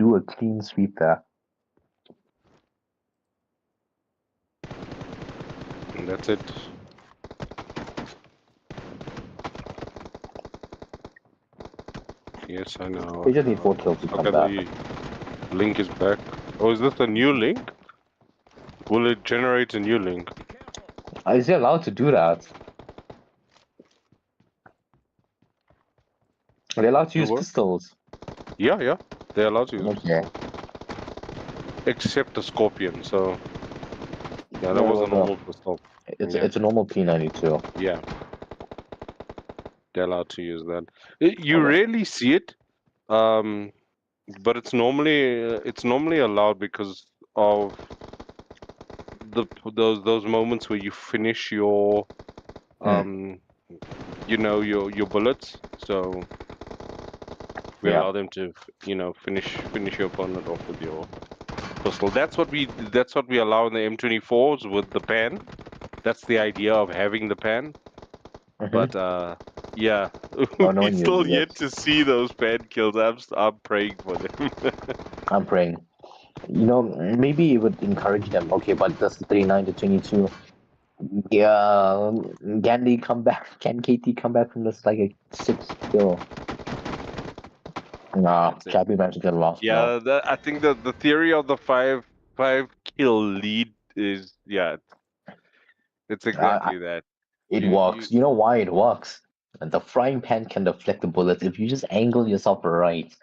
do a clean sweep there. And that's it. Yes, I know. We just need 4 kills to come Okay, back. the link is back. Oh, is this a new link? Will it generate a new link? Is he allowed to do that? Are they allowed to use What? pistols? Yeah, they're allowed to use Okay. except the Scorpion. So yeah, that Yeah, was a well, normal pistol. It's a normal P92. Yeah, they're allowed to use that. You Okay. rarely see it, but it's normally allowed because of those moments where you finish your your bullets. So we Yeah. allow them to finish your opponent off with your pistol. That's what we allow in the M24s with the pan. That's the idea of having the pan. But yeah, Oh, no we one still uses yet it. to see those pan kills. I'm praying for them. I'm praying. Maybe it would encourage them. Okay, but that's the 39 to 22. Yeah, can they come back? Can KT come back from this like a 6 kill? Nah, That's it. Chappie managed to get lost. Yeah, I think the theory of the five kill lead is it's exactly that. It You works. You know why it works? The frying pan can deflect the bullets. If you just angle yourself right,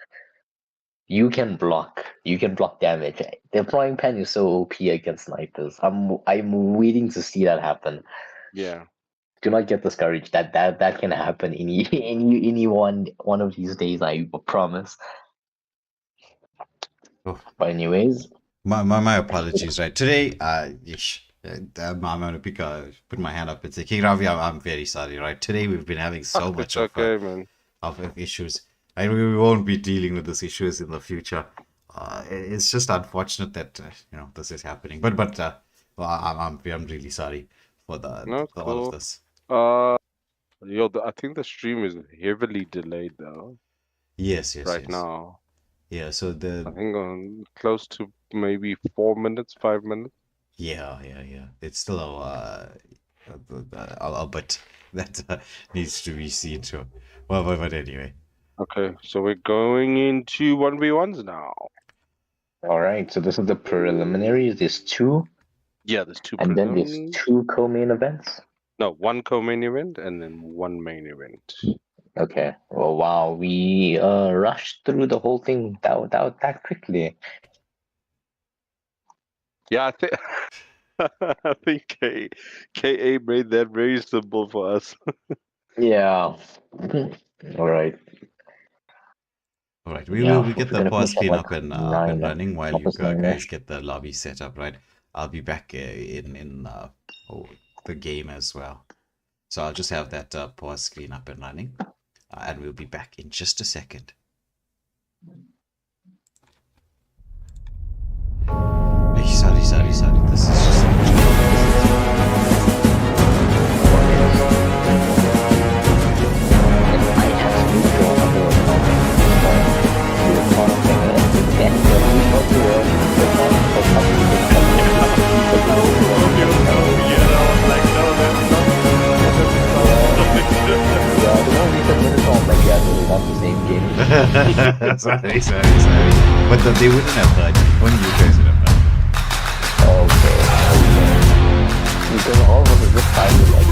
you can block. You can block damage. The frying pan is so OP against snipers. I'm waiting to see that happen. yeah. Do not get discouraged. That can happen any one of these days. I promise. Oh. But anyways, my apologies. Right today, I'm gonna put my hand up and say, King Ravi, I'm very sorry. Right today, we've been having so much man. of issues. Right, we won't be dealing with these issues in the future. It's just unfortunate that this is happening. But well, I'm really sorry for all of this. I think the stream is heavily delayed though. Yes. Right now. Yeah, so I think on close to maybe 4 minutes, 5 minutes. Yeah. It's still a bit that needs to be seen to. Well, but anyway. Okay, so we're going into 1v1s now. all right. So this is the preliminaries. There's 2. Yeah, there's 2 and then there's 2 co-main events. No, 1 co-main event and then 1 main event. Okay. Well, wow. We rushed through the whole thing that quickly. Yeah, I think KA made that very simple for us. Yeah. All right. All right, we get the pause clean up and running while you 9-ish. guys get the lobby set up, right? I'll be back in the game as well. So I'll just have that pause screen up and running, and we'll be back in just a second. Sorry. This is just... sorry. But they wouldn't have heard. Only you guys would have heard. Okay. Because all of us are just trying to like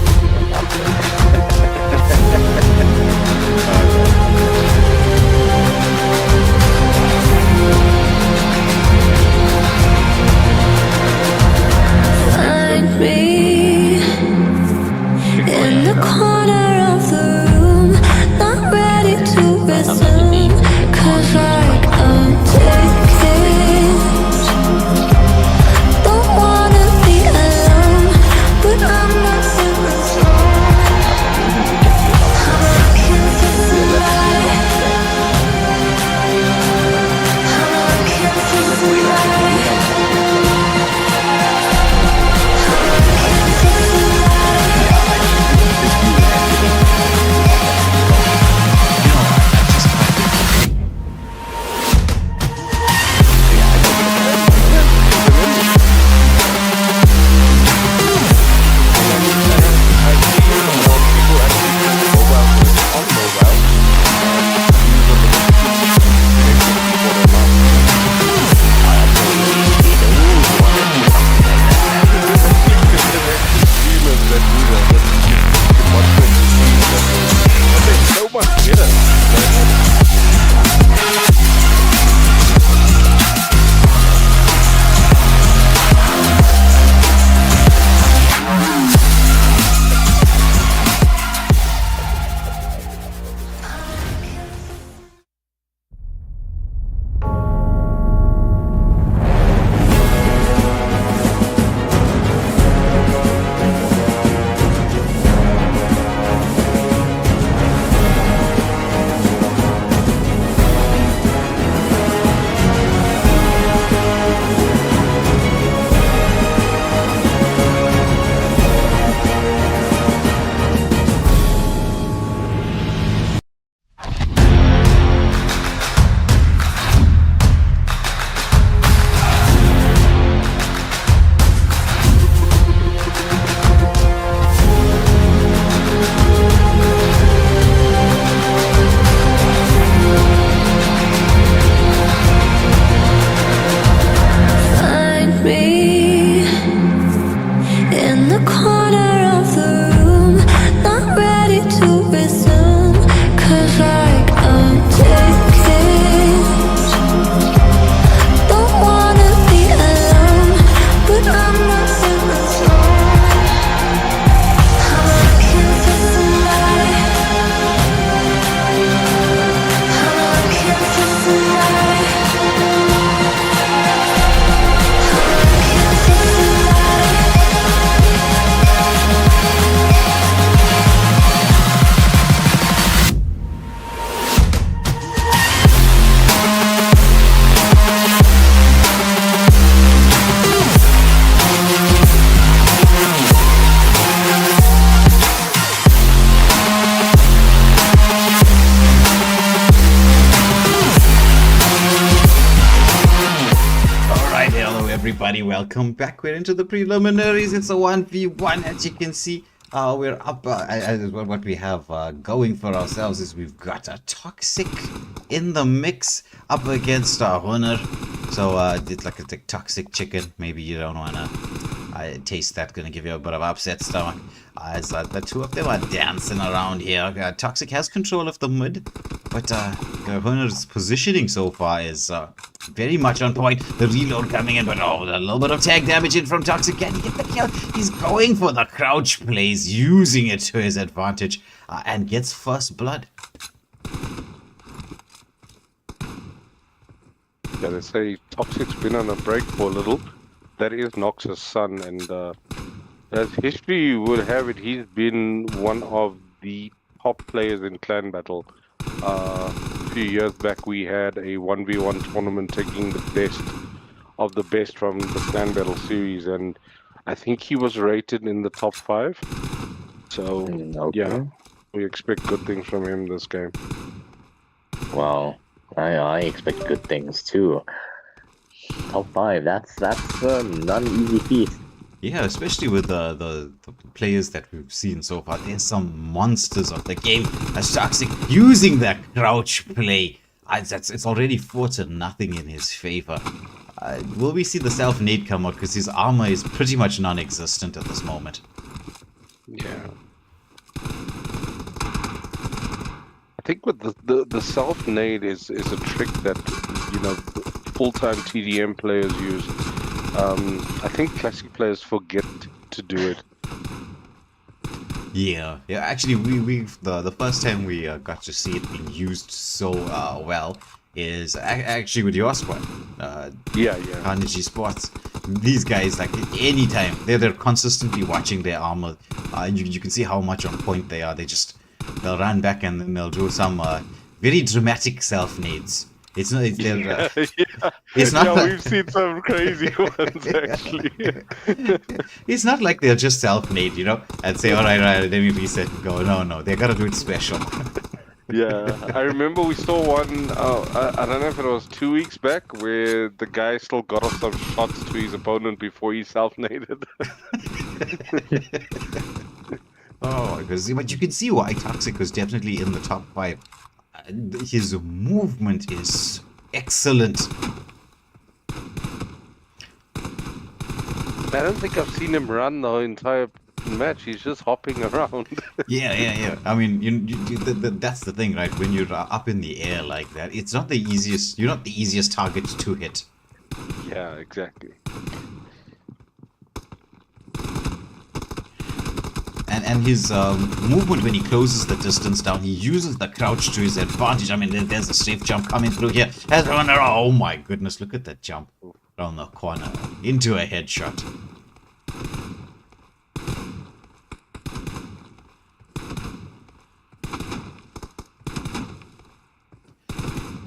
Find me in the corner of the room, not ready to resume, 'cause I can't take it. Don't wanna be alone, but I'm not in the zone. I'm looking everybody, welcome back. We're into the preliminaries. It's a 1v1, as you can see. We're up. What we have going for ourselves is we've got a Toxic in the mix up against Honor. So it's like a toxic chicken. Maybe you don't wanna taste that. Gonna give you a bit of upset stomach. As the two of them are dancing around here. Toxic has control of the mid, but Honor's positioning so far is very much on point. The reload coming in, but a little bit of tag damage in from Toxic. Can he get the kill? He's going for the crouch plays, using it to his advantage, and gets first blood. Yeah, they say Toxic's been on a break for a little. That is Nox's son, and as history would have it, he's been one of the top players in Clan Battle. A few years back, we had a 1v1 tournament taking the best of the best from the Clan Battle series, and I think he was rated in the top 5. So, yeah, we expect good things from him this game. Wow, I expect good things too. Top 5, that's not an easy feat. Yeah, especially with the players that we've seen so far. There's some monsters of the game. As Toxic using that crouch play. It's already 4-0 in his favor. Will we see the self-nade come out? Because his armor is pretty much non-existent at this moment. Yeah. I think with the self-nade is a trick that, you know, full-time TDM players use. I think classic players forget to do it. Yeah. Actually, we've the first time we got to see it being used so well is actually with your squad. Karnage Sports. These guys, like anytime they're consistently watching their armor. You can see how much on point they are. They'll run back and then they'll do some very dramatic self-nades. It's not. It's not. Like, we've seen some crazy ones actually. It's not like they're just self-nade, you know, and say, all right, let me reset and go. No, they gotta do it special. Yeah, I remember we saw one. I don't know if it was 2 weeks back, where the guy still got off some shots to his opponent before he self-naded. But you can see why Toxic was definitely in the top 5. His movement is excellent. I don't think I've seen him run the entire match. He's just hopping around. Yeah. I mean, that's the thing, right? When you're up in the air like that, it's not the easiest. You're not the easiest target to hit. Yeah, exactly. And his movement when he closes the distance down, he uses the crouch to his advantage. I mean, there's a safe jump coming through here. Oh my goodness, look at that jump around the corner into a headshot.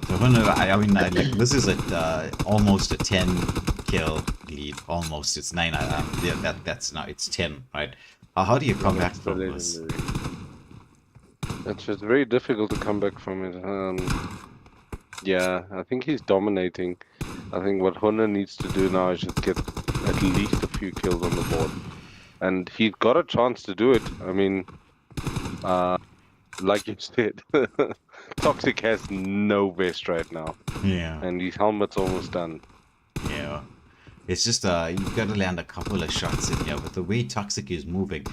So I mean, this is almost a 10 kill lead. Almost, it's 9. That's now it's 10, right? How do you come back from this? It's just very difficult to come back from it. Yeah, I think he's dominating. I think what Honor needs to do now is just get at least a few kills on the board. And he's got a chance to do it. I mean, like you said, Toxic has no vest right now. Yeah. And his helmet's almost done. Yeah. It's just, you've got to land a couple of shots in here. But the way Toxic is moving,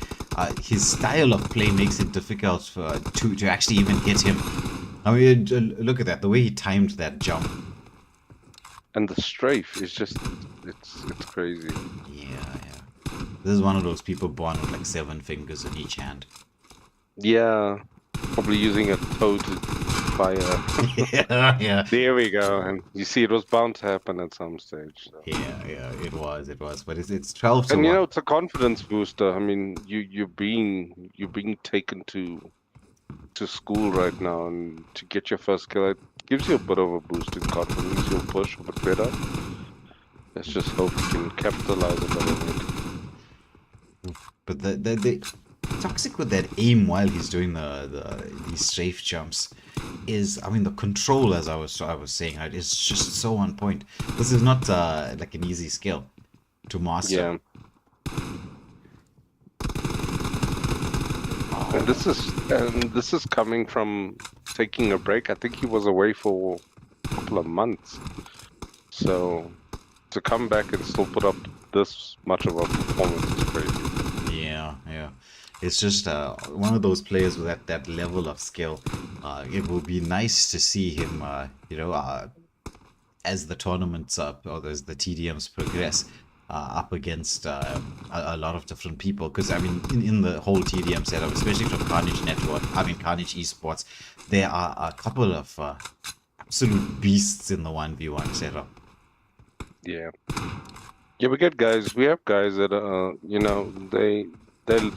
his style of play makes it difficult to actually even hit him. I mean, look at that. The way he timed that jump. And the strafe is just, it's crazy. Yeah. This is one of those people born with like 7 fingers in each hand. Yeah. Probably using a toe to fire. Yeah. There we go. And you see, it was bound to happen at some stage. So. Yeah, it was. But it's 12 to 1. And you know, it's a confidence booster. I mean, you're being taken to school right now, and to get your first kill, it gives you a bit of a boost in confidence. You'll push a bit better. Let's just hope you can capitalize a bit on it. But the Toxic with that aim while he's doing these strafe jumps is, I mean, the control, as I was saying, right, is just so on point. This is not like an easy skill. to master. Yeah. And this is coming from taking a break. I think he was away for a couple of months. So to come back and still put up this much of a performance is crazy. Yeah. It's just one of those players with that level of skill. It will be nice to see him, as the tournaments or as the TDMs progress, up against a lot of different people. Because I mean, in the whole TDM setup, especially from Karnage Network, Karnage Esports, there are a couple of absolute beasts in the 1v1 setup. Yeah. Yeah, we have guys that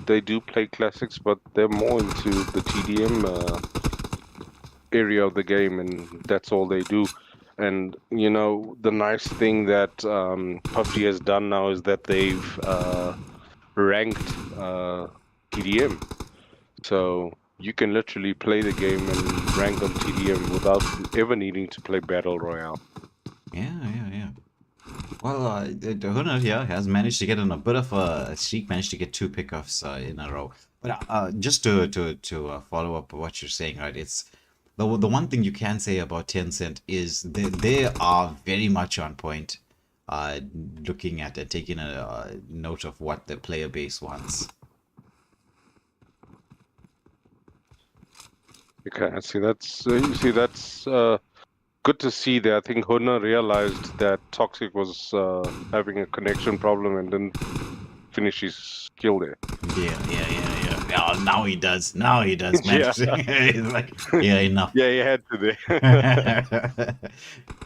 they do play classics, but they're more into the TDM area of the game, and that's all they do. And the nice thing that PubG has done now is that they've ranked TDM, so you can literally play the game and rank on TDM without ever needing to play Battle Royale. Yeah. Well, Hunter here has managed to get on a bit of a streak, managed to get 2 pickoffs in a row. But just to follow up what you're saying, right? It's the one thing you can say about Tencent is they are very much on point, looking at and taking a note of what the player base wants. Okay, that's good to see that. I think Huna realized that Toxic was having a connection problem and didn't finish his kill there. Yeah. Oh, now he does. Man. He's like, yeah, enough. Yeah, he had to there.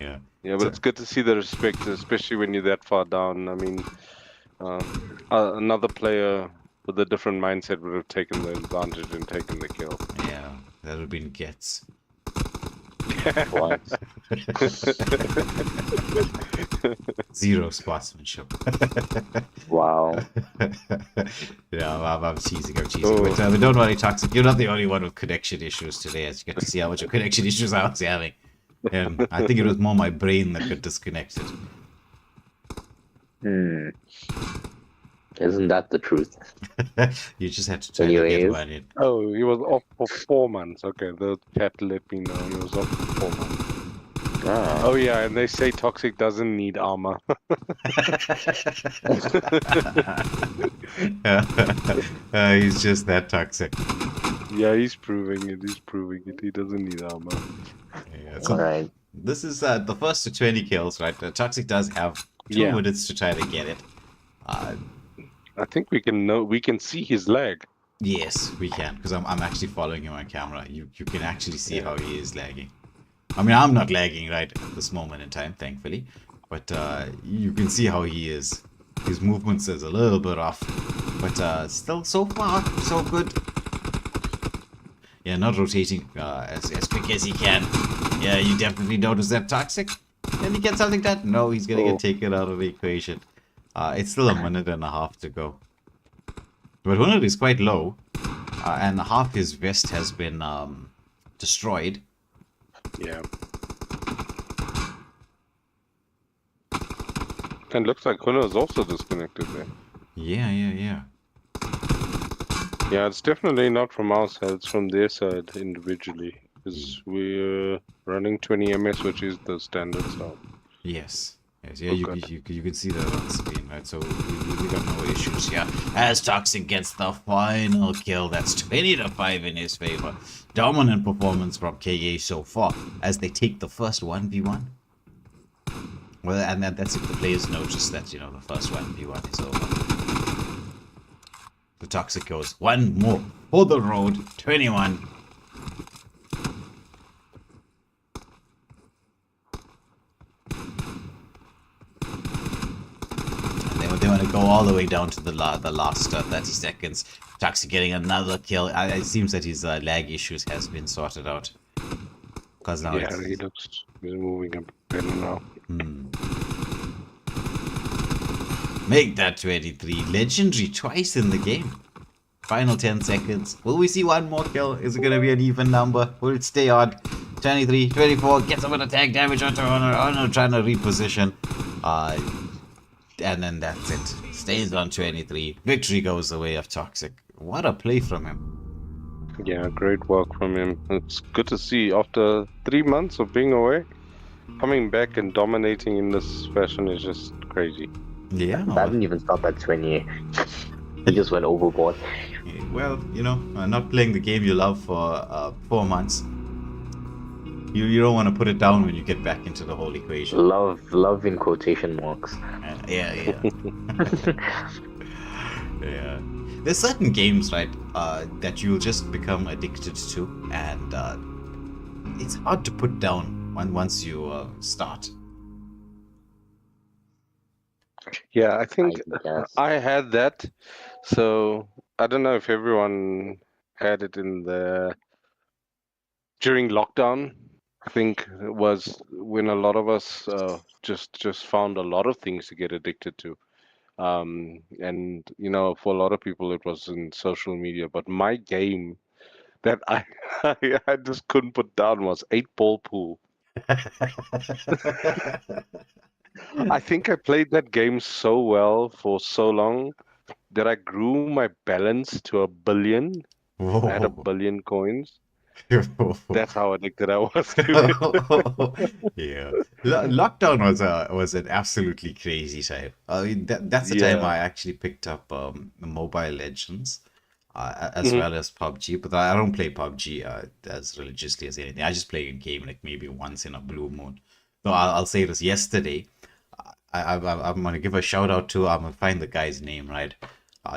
Yeah. Yeah, but it's good to see the respect, especially when you're that far down. I mean, another player with a different mindset would have taken the advantage and taken the kill. Yeah, that would have been Gets. What? Zero sportsmanship. Wow. Yeah, I'm teasing. But don't worry, Toxic. You're not the only one with connection issues today, as you get to see how much of connection issues I was having. I think it was more my brain that got disconnected. Isn't that the truth? You just had to try to get one in. Oh, he was off for 4 months. Okay, the chat let me know he was off for 4 months. Oh yeah, and they say Toxic doesn't need armor. He's just that toxic. Yeah, he's proving it. He doesn't need armor. Yeah, so Alright. this is the first to 20 kills, right? Toxic does have 2 minutes to try to get it. I think we can see his leg. Yes, we can, because I'm actually following him on camera. You can actually see how he is lagging. I mean, I'm not lagging right at this moment in time, thankfully, but you can see how he is. His movements is a little bit off, but still, so far, so good. Yeah, not rotating as quick as he can. Yeah, you definitely notice that Toxic. Can he get something done? No, he's gonna get taken out of the equation. It's still a minute and a half to go. But Hunter is quite low, and half his vest has been destroyed. Yeah. And looks like Hunter is also disconnected there. Yeah. Yeah, it's definitely not from our side, it's from their side individually. Because we're running 20 ms, which is the standard start. Yes. Yeah, you can see that on screen, right? So we got no issues here. As Toxic gets the final kill, that's 20-5 in his favor. Dominant performance from KA so far, as they take the first 1v1. Well, and that's if the players notice that, the first 1v1 is over. The Toxic goes one more for the road, 21. They want to go all the way down to the last 30 seconds. Toxic getting another kill. It seems that his lag issues has been sorted out. Because now he's moving a bit now. Make that 23. Legendary twice in the game. Final 10 seconds. Will we see one more kill? Is it going to be an even number? Will it stay odd? 23, 24. Gets a bit of tag damage onto Honor. Honor trying to reposition. and then that's it. Stays on 23. Victory goes the way of Toxic. What a play from him. Yeah, great work from him. It's good to see after 3 months of being away, coming back and dominating in this fashion is just crazy. Yeah. That didn't even stop at 20. He just went overboard. Well, not playing the game you love for 4 months. You don't want to put it down when you get back into the whole equation. Love in quotation marks. Yeah. Yeah. There's certain games, right, that you'll just become addicted to, and it's hard to put down once you start. Yeah, I think guess. I had that. So I don't know if everyone had it during lockdown. I think it was when a lot of us just found a lot of things to get addicted to. And for a lot of people it was in social media. But my game that I I just couldn't put down was 8-ball pool. I think I played that game so well for so long that I grew my balance to 1 billion. I had 1 billion coins. That's how addicted I was to it. Yeah, lockdown was an absolutely crazy time. I mean, that's the time Yeah. I actually picked up Mobile Legends, as Mhm. well as PubG. But I don't play PubG as religiously as anything. I just play a game like maybe once in a blue moon. So I'll say this. Yesterday, I'm gonna give a shout out to. I'm gonna find the guy's name, right.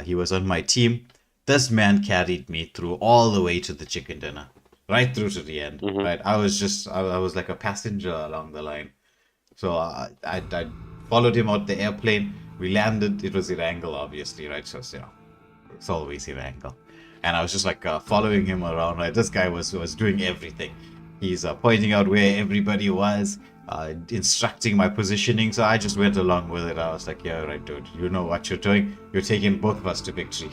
He was on my team. This man carried me through all the way to the chicken dinner, right through to the end. Mhm. Right, I was like a passenger along the line. So I followed him out the airplane. We landed. It was Irangle, obviously, right? So it's always Irangle. And I was just like following him around. Right, this guy was doing everything. He's pointing out where everybody was, instructing my positioning. So I just went along with it. I was like, yeah, right, dude. You know what you're doing. You're taking both of us to victory.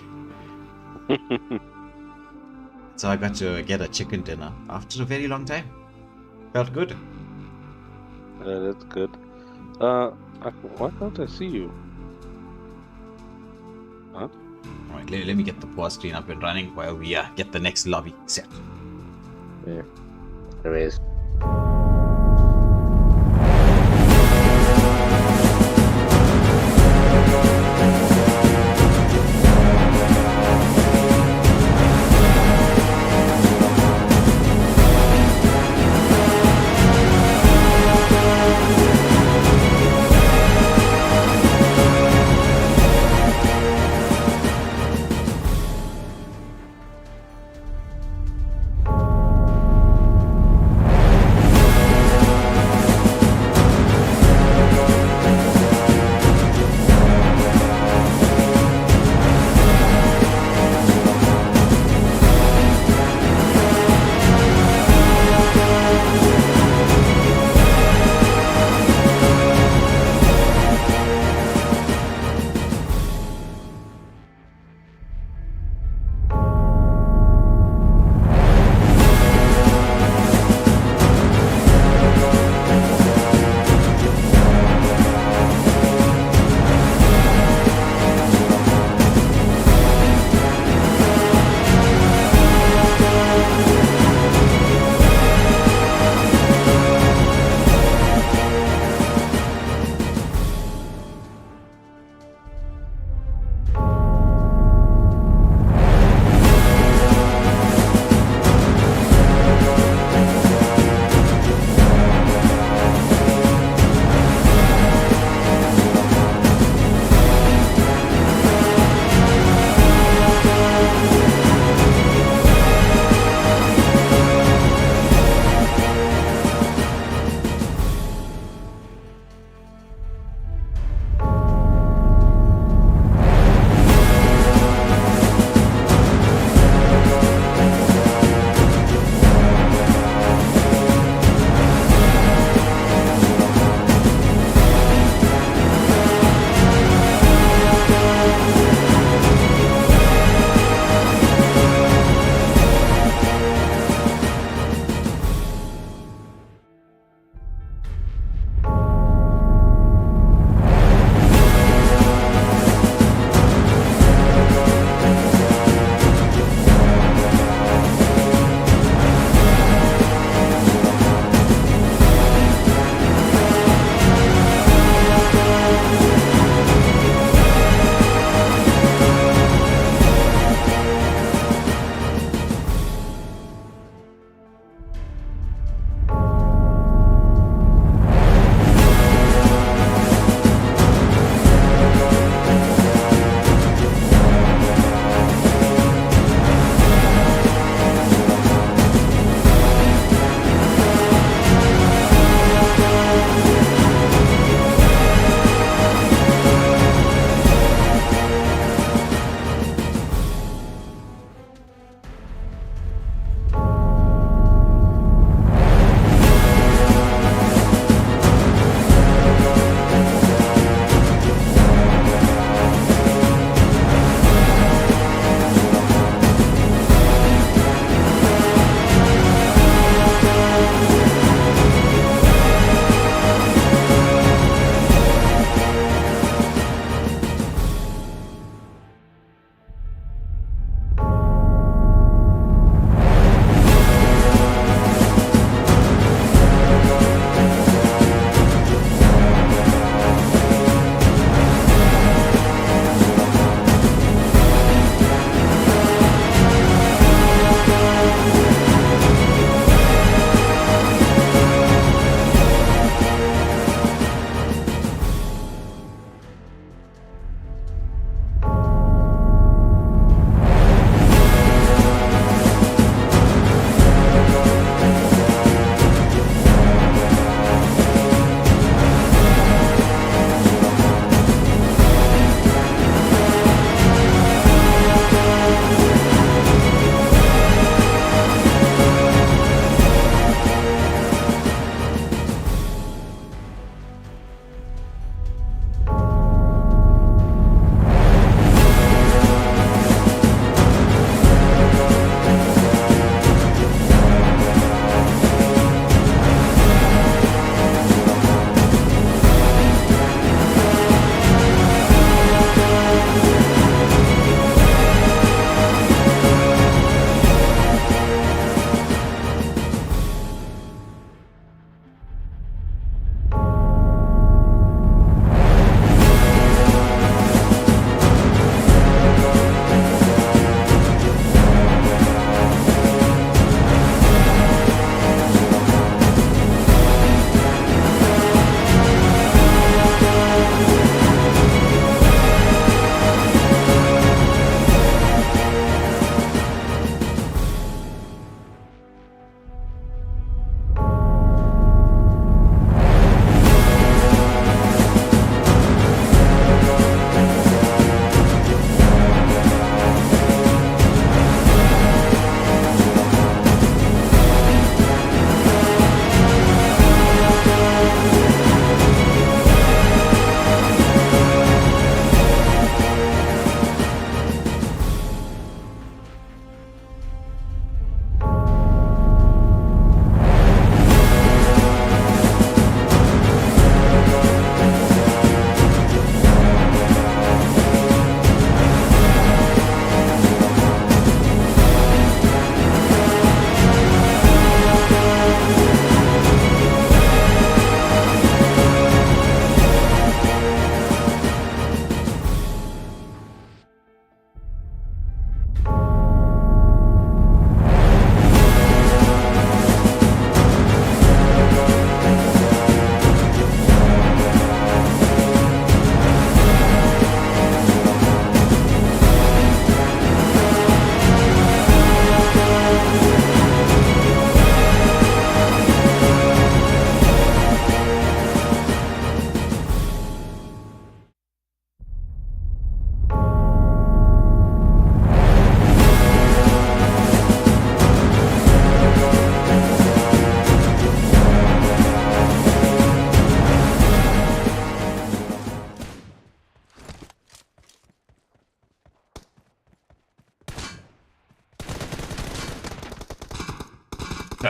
So I got to get a chicken dinner after a very long time. Felt good. That's good. Why can't I see you? Huh? All right, let me get the pause screen up and running while we get the next lobby set. Anyways.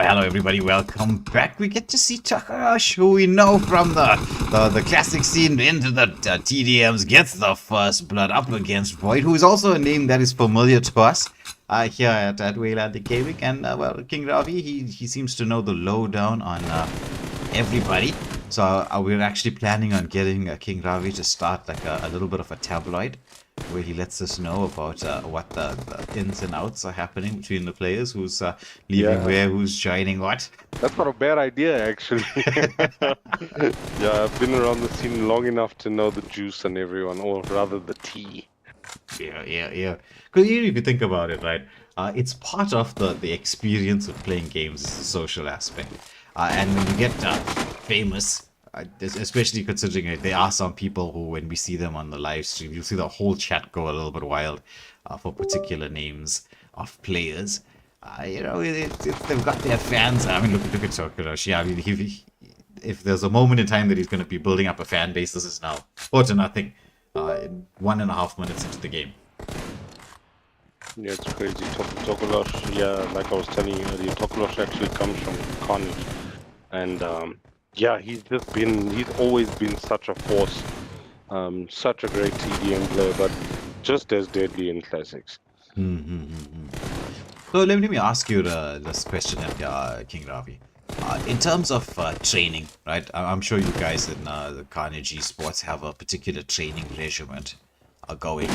hello everybody, welcome back. We get to see Karnage, who we know from the classic scene into the TDMs, gets the first blood up against Void, who is also a name that is familiar to us here at Wayland Gaming. And well, King Ravi, he seems to know the lowdown on everybody. So we're actually planning on getting King Ravi to start like a little bit of a tabloid, where he lets us know about what the ins and outs are happening between the players, who's leaving where, who's joining what. That's not a bad idea, actually. Yeah, I've been around the scene long enough to know the juice and everyone, or rather the tea. Yeah. Because even if you think about it, right, it's part of the experience of playing games is the social aspect. And when you get famous, especially considering there are some people who, when we see them on the live stream, you'll see the whole chat go a little bit wild for particular names of players. They've got their fans. I mean, look at Karnage. Yeah, I mean, if there's a moment in time that he's going to be building up a fan base, this is now. 4-0, 1.5 minutes into the game. Yeah, it's crazy. Karnage, yeah, like I was telling you earlier, Karnage actually comes from Karnage. And yeah, he's always been such a force, such a great TDM player, but just as deadly in classics. So let me ask you this question, King Ravi. In terms of training, right? I'm sure you guys in the Karnage Sports have a particular training regimen going.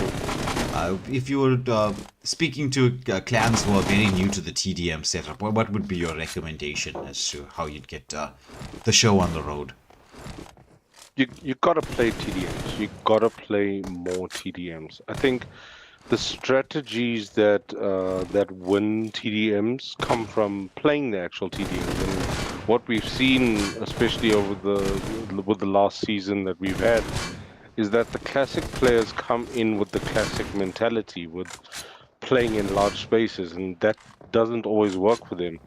If you were speaking to clans who are very new to the TDM setup, what would be your recommendation as to how you'd get the show on the road? You gotta play TDMs. You gotta play more TDMs. I think the strategies that win TDMs come from playing the actual TDMs, and what we've seen, especially with the last season that we've had, is that the classic players come in with the classic mentality, with playing in large spaces, and that doesn't always work for them.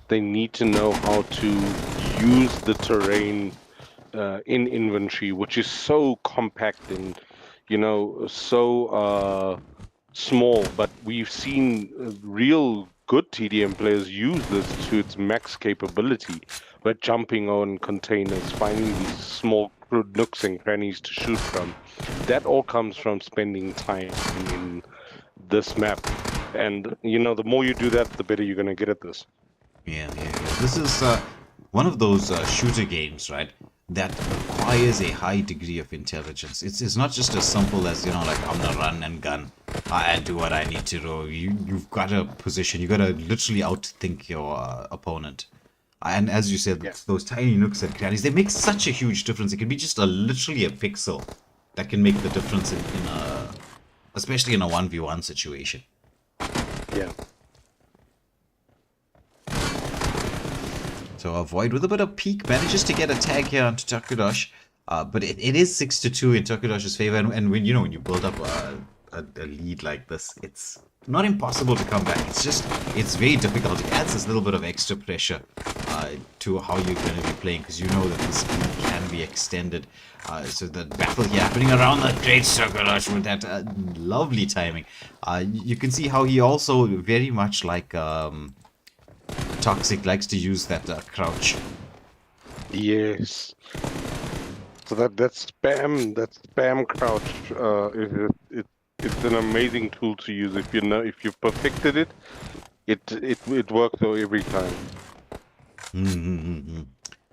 They need to know how to use the terrain in inventory, which is so compact and so small. But we've seen real good TDM players use this to its max capability. We're jumping on containers, finding these small nooks and crannies to shoot from. That all comes from spending time in this map. And, the more you do that, the better you're going to get at this. Yeah. This is one of those shooter games, right, that requires a high degree of intelligence. It's not just as simple as, like, I'm gonna run and gun and do what I need to do. You've got to position. You've got to literally outthink your opponent. And as you said, those tiny nooks and crannies, they make such a huge difference. It can be just literally a pixel that can make the difference especially in a 1v1 situation. Yeah. So Void with a bit of peek manages to get a tag here onto Karnage, but it is 6-2 in Karnage's favor. And when you build up a lead like this, it's not impossible to come back. It's very difficult. It adds this little bit of extra pressure to how you're going to be playing, because you know that this lead can be extended. So the battle here happening around the great Karnage with that lovely timing. You can see how he also very much like Toxic likes to use that crouch. Yes. So that spam crouch, it's an amazing tool to use if you've perfected it. It works though every time.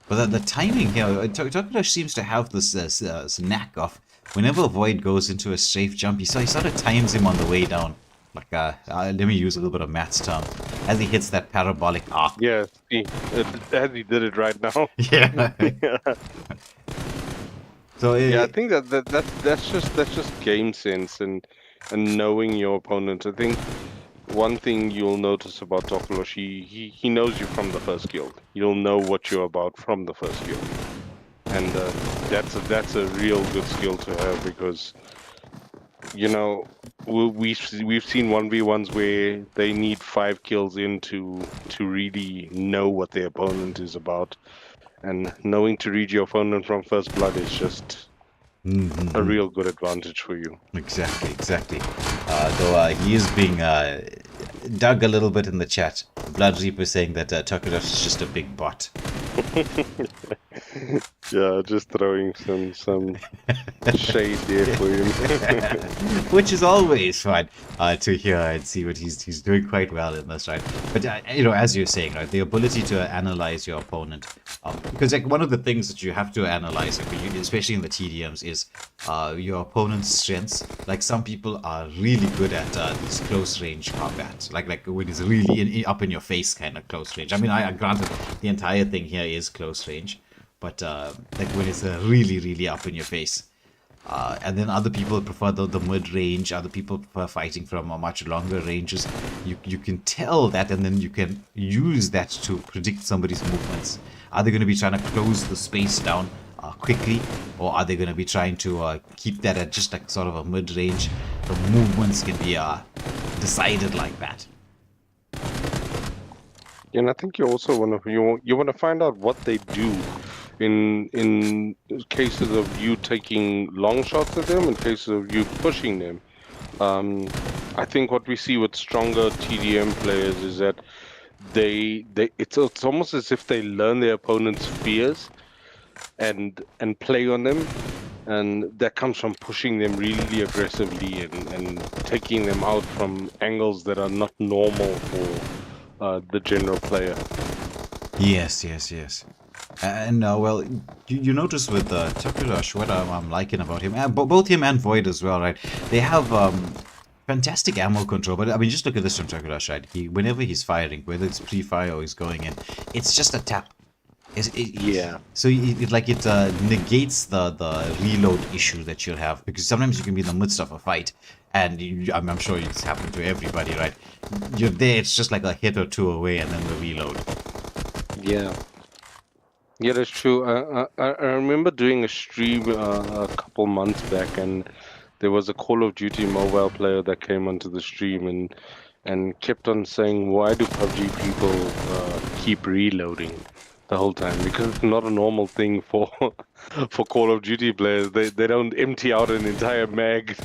But the timing here, Karnage seems to have this knack of whenever Void goes into a strafe jump, he sort of times him on the way down. Like, let me use a little bit of Matt's term, as he hits that parabolic arc. Yeah, see, as he did it right now. Yeah. So yeah, I think that's just game sense and knowing your opponent. I think one thing you'll notice about Karnage, he knows you from the first guild. You'll know what you're about from the first guild, and that's a real good skill to have, because we've seen 1v1s where they need 5 kills in to really know what their opponent is about, and knowing to read your opponent from first blood is just a real good advantage for you. Exactly. Though he is being dug a little bit in the chat. Blood Reaper saying that Takerush is just a big bot. Yeah, just throwing some shade there for him. Which is always fun to hear and see what he's doing quite well in this, right? But as you're saying, right, the ability to analyze your opponent, because like one of the things that you have to analyze, especially in the TDMs, is your opponent's strengths. Like some people are really good at these close range combat, like when it's really up in your face kind of close range. I mean, I granted the entire thing here is close range, but like when it's really up in your face. And then other people prefer the mid-range, other people prefer fighting from much longer ranges. You can tell that, and then you can use that to predict somebody's movements. Are they going to be trying to close the space down quickly, or are they going to be trying to keep that at just like sort of a mid-range? The movements can be decided like that. And I think you also want to find out what they do in cases of you taking long shots at them, in cases of you pushing them. I think what we see with stronger TDM players is that it's almost as if they learn their opponent's fears and play on them, and that comes from pushing them really aggressively and taking them out from angles that are not normal for the general player. Yes. And well, you notice with Takerush, what I'm liking about him, both him and Void as well, right? They have fantastic ammo control, but I mean, just look at this from Takerush, right? Whenever he's firing, whether it's pre-fire or he's going in, it's just a tap. Yeah. So it negates the reload issue that you'll have, because sometimes you can be in the midst of a fight, and I'm sure it's happened to everybody, right? You're there, it's just like a hit or two away, and then the reload. Yeah, that's true. I remember doing a stream a couple months back, and there was a Call of Duty mobile player that came onto the stream and kept on saying, "Why do PubG people keep reloading the whole time?" Because it's not a normal thing for Call of Duty players. They don't empty out an entire mag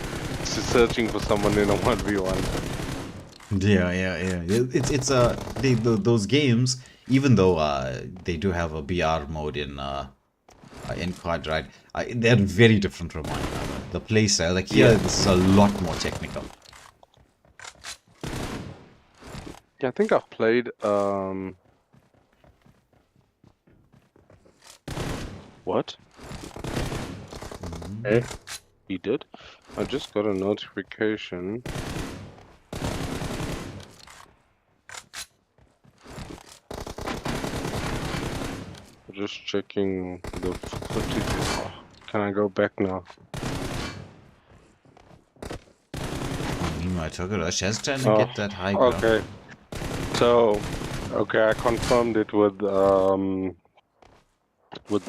searching for someone in a 1v1. Yeah. It's those games, even though they do have a BR mode in COD, right? They're very different from one another. The playstyle, like here, this is a lot more technical. Yeah, I think I've played what? He did? I just got a notification. Just checking the footage. Can I go back now? Meanwhile, Takerush has trying to get that high ground. Okay. So, I confirmed it with the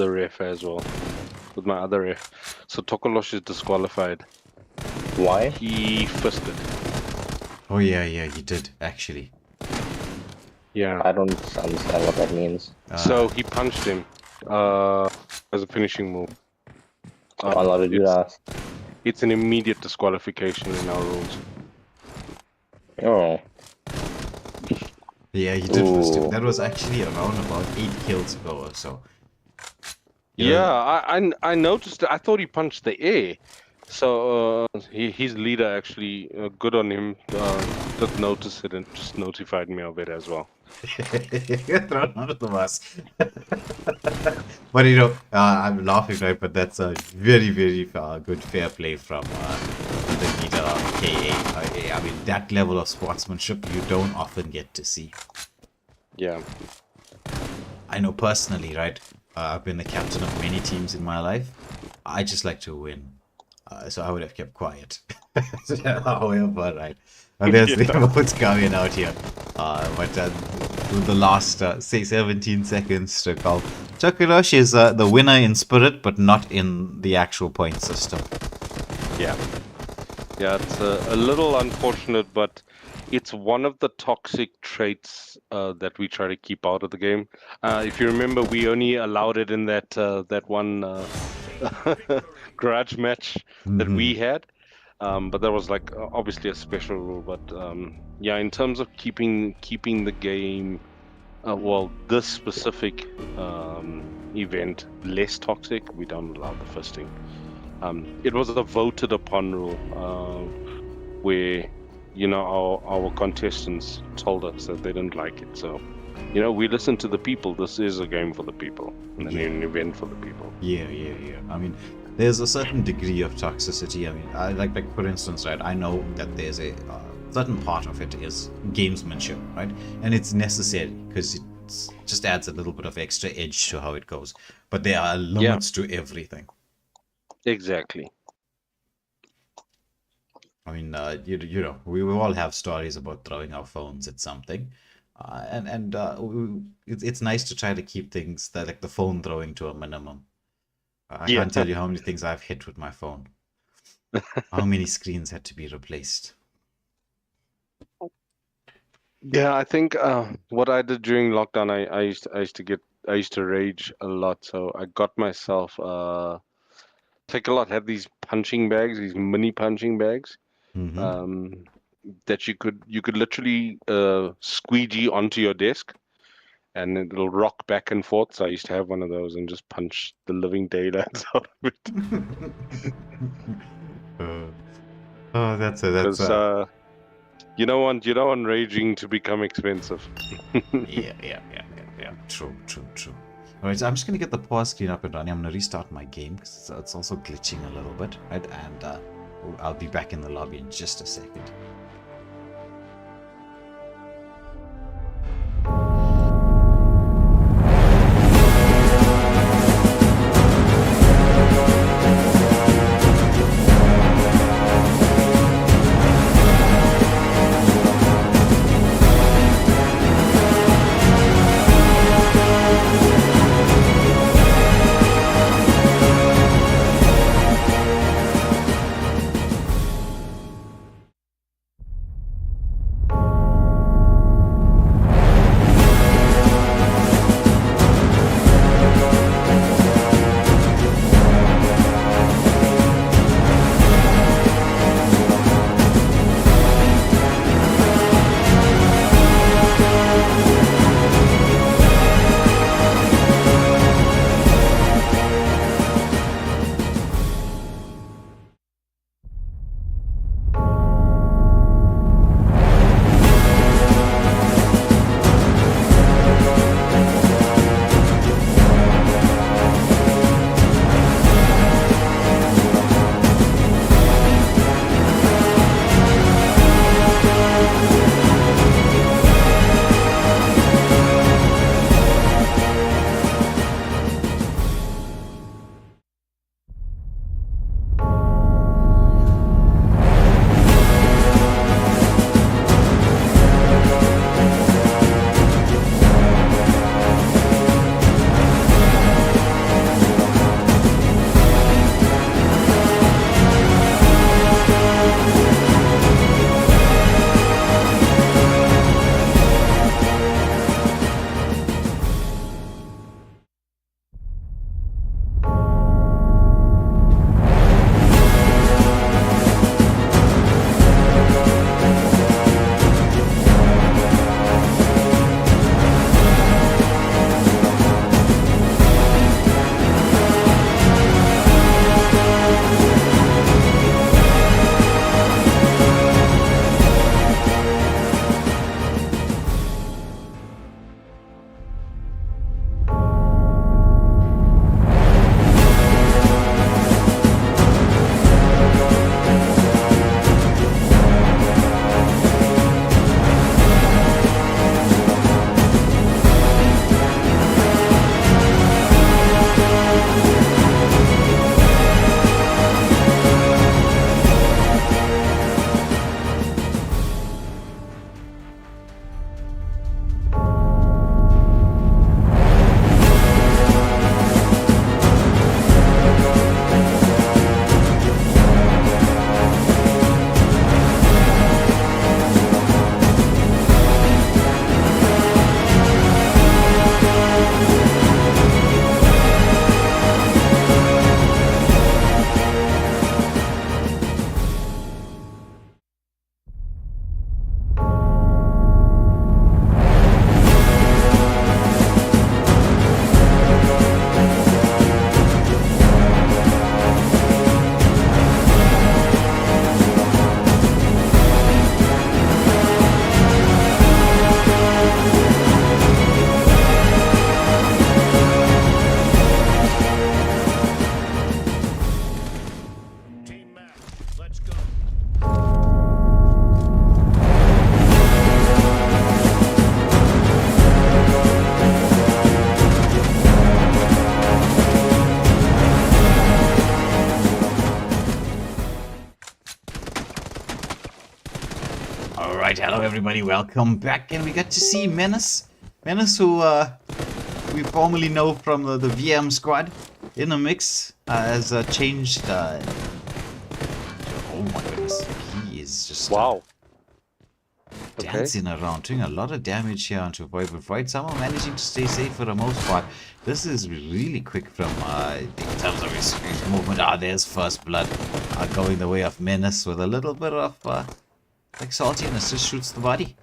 ref as well, with my other ref. So Takerush is disqualified. Why? He fisted. Oh yeah, he did actually. Yeah. I don't understand what that means. So he punched him as a finishing move. I'm not allowed to do that. It's an immediate disqualification in our rules. Oh. Yeah, he did fist him. That was actually around about 8 kills ago or so. Yeah, I noticed it. I thought he punched the air. So his leader actually, good on him, did notice it and just notified me of it as well. You're thrown under the bus. But you know, I'm laughing, right? But that's a very good fair play from the leader of KA. I mean, that level of sportsmanship you don't often get to see. Yeah. I know personally, right? I've been the captain of many teams in my life. I just like to win. So I would have kept quiet. However, right. There's the emotes coming out here. But the last, say, 17 seconds to call. Takerush is the winner in spirit, but not in the actual point system. Yeah. Yeah, it's a little unfortunate, but it's one of the toxic traits that we try to keep out of the game. If you remember, we only allowed it in that one garage match that we Mhm. had. But there was like obviously a special rule. But yeah, in terms of keeping the game, well, this specific event less toxic, we don't allow the fisting. It was a voted upon rule where our contestants told us that they didn't like it. So we listen to the people. This is a game for the people and Yeah. an event for the people. Yeah. I mean, there's a certain degree of toxicity. I mean, I like for instance, right? I know that there's a certain part of it is gamesmanship, right? And it's necessary because it just adds a little bit of extra edge to how it goes. But there are limits to everything. Exactly. I mean, you know, we all have stories about throwing our phones at something, it's nice to try to keep things that like the phone throwing to a minimum. I Yeah. can't tell you how many things I've hit with my phone. How many screens had to be replaced? Yeah, I think what I did during lockdown, I used to rage a lot. So I got myself Take a lot had these punching bags, these mini punching bags, Mm-hmm. that you could literally squeegee onto your desk, and it'll rock back and forth. So I used to have one of those and just punch the living daylights out of it. Oh, that's a Because you don't want raging to become expensive. yeah. True. All right, so I'm just gonna get the pause screen up and running. I'm gonna restart my game because it's also glitching a little bit, right? And I'll be back in the lobby in just a second. Alright, hello everybody, welcome back. And we got to see Menace. Menace, who we formerly know from the VM squad, in the mix, has changed. Oh my goodness, he is just Wow. dancing around, doing a lot of damage here onto Void, but Void somehow managing to stay safe for the most part. This is really quick from in terms of his movement. There's first blood going the way of Menace with a little bit of like saltiness, just shoots the body.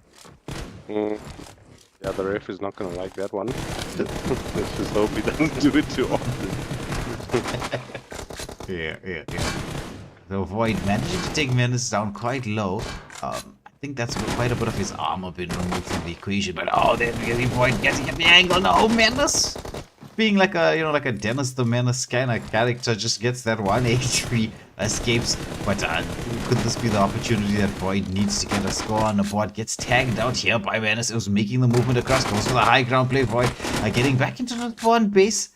Yeah, the ref is not gonna like that one. Let's just hope he doesn't do it too often. Yeah. So Void managing to take Menace down quite low. I think that's quite a bit of his armor been removed from the equation, but then we get Void getting at the angle. No, Menace! Being like a, like a Dennis the Menace kind of character, just gets that 1 HP, escapes. But could this be the opportunity that Void needs to get a score on the board? Gets tagged out here by Menace. It was making the movement across, goes for the high ground play. Void getting back into the spawn base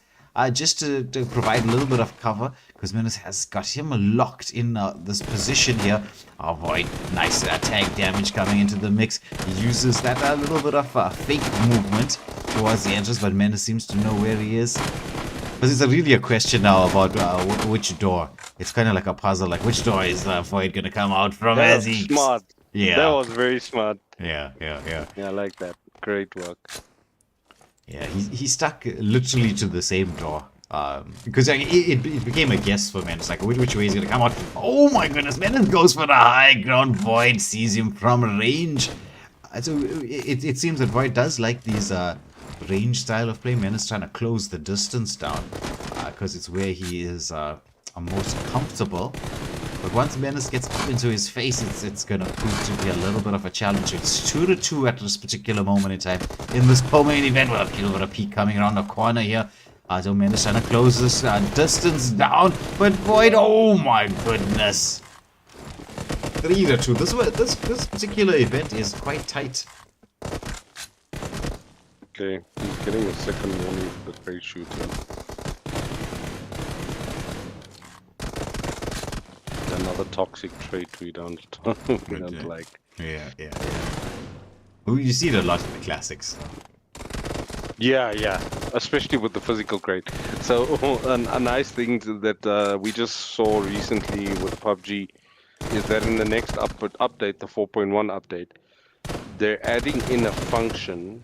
just to provide a little bit of cover, because Menace has got him locked in this position here. Void, nice tag damage coming into the mix. He uses that little bit of fake movement towards the entrance, but Menace seems to know where he is. But it's really a question now about which door. It's kind of like a puzzle, like which door is Void gonna come out from? That's smart. Yeah. That was very smart. Yeah. Yeah, I like that. Great work. Yeah, he stuck literally to the same door. Because it became a guess for Menace, like which way he's gonna come out. Oh my goodness, Menace goes for the high ground. Void sees him from range. So it seems that Void does like these range style of play. Menace trying to close the distance down because it's where he is most comfortable. But once Menace gets up into his face, it's gonna prove to be a little bit of a challenge. It's 2-2 at this particular moment in time in this co-main event. With a little bit of peek coming around the corner here. So Menace trying to close this distance down, but Void, oh my goodness, 3-2. This particular event is quite tight. Okay, he's getting a second warning for the trade shooter. Another toxic trade we don't like. Yeah. Well, you see it a lot in the classics. Yeah, especially with the physical grade. So a nice thing that we just saw recently with PubG is that in the next update, the 4.1 update, they're adding in a function,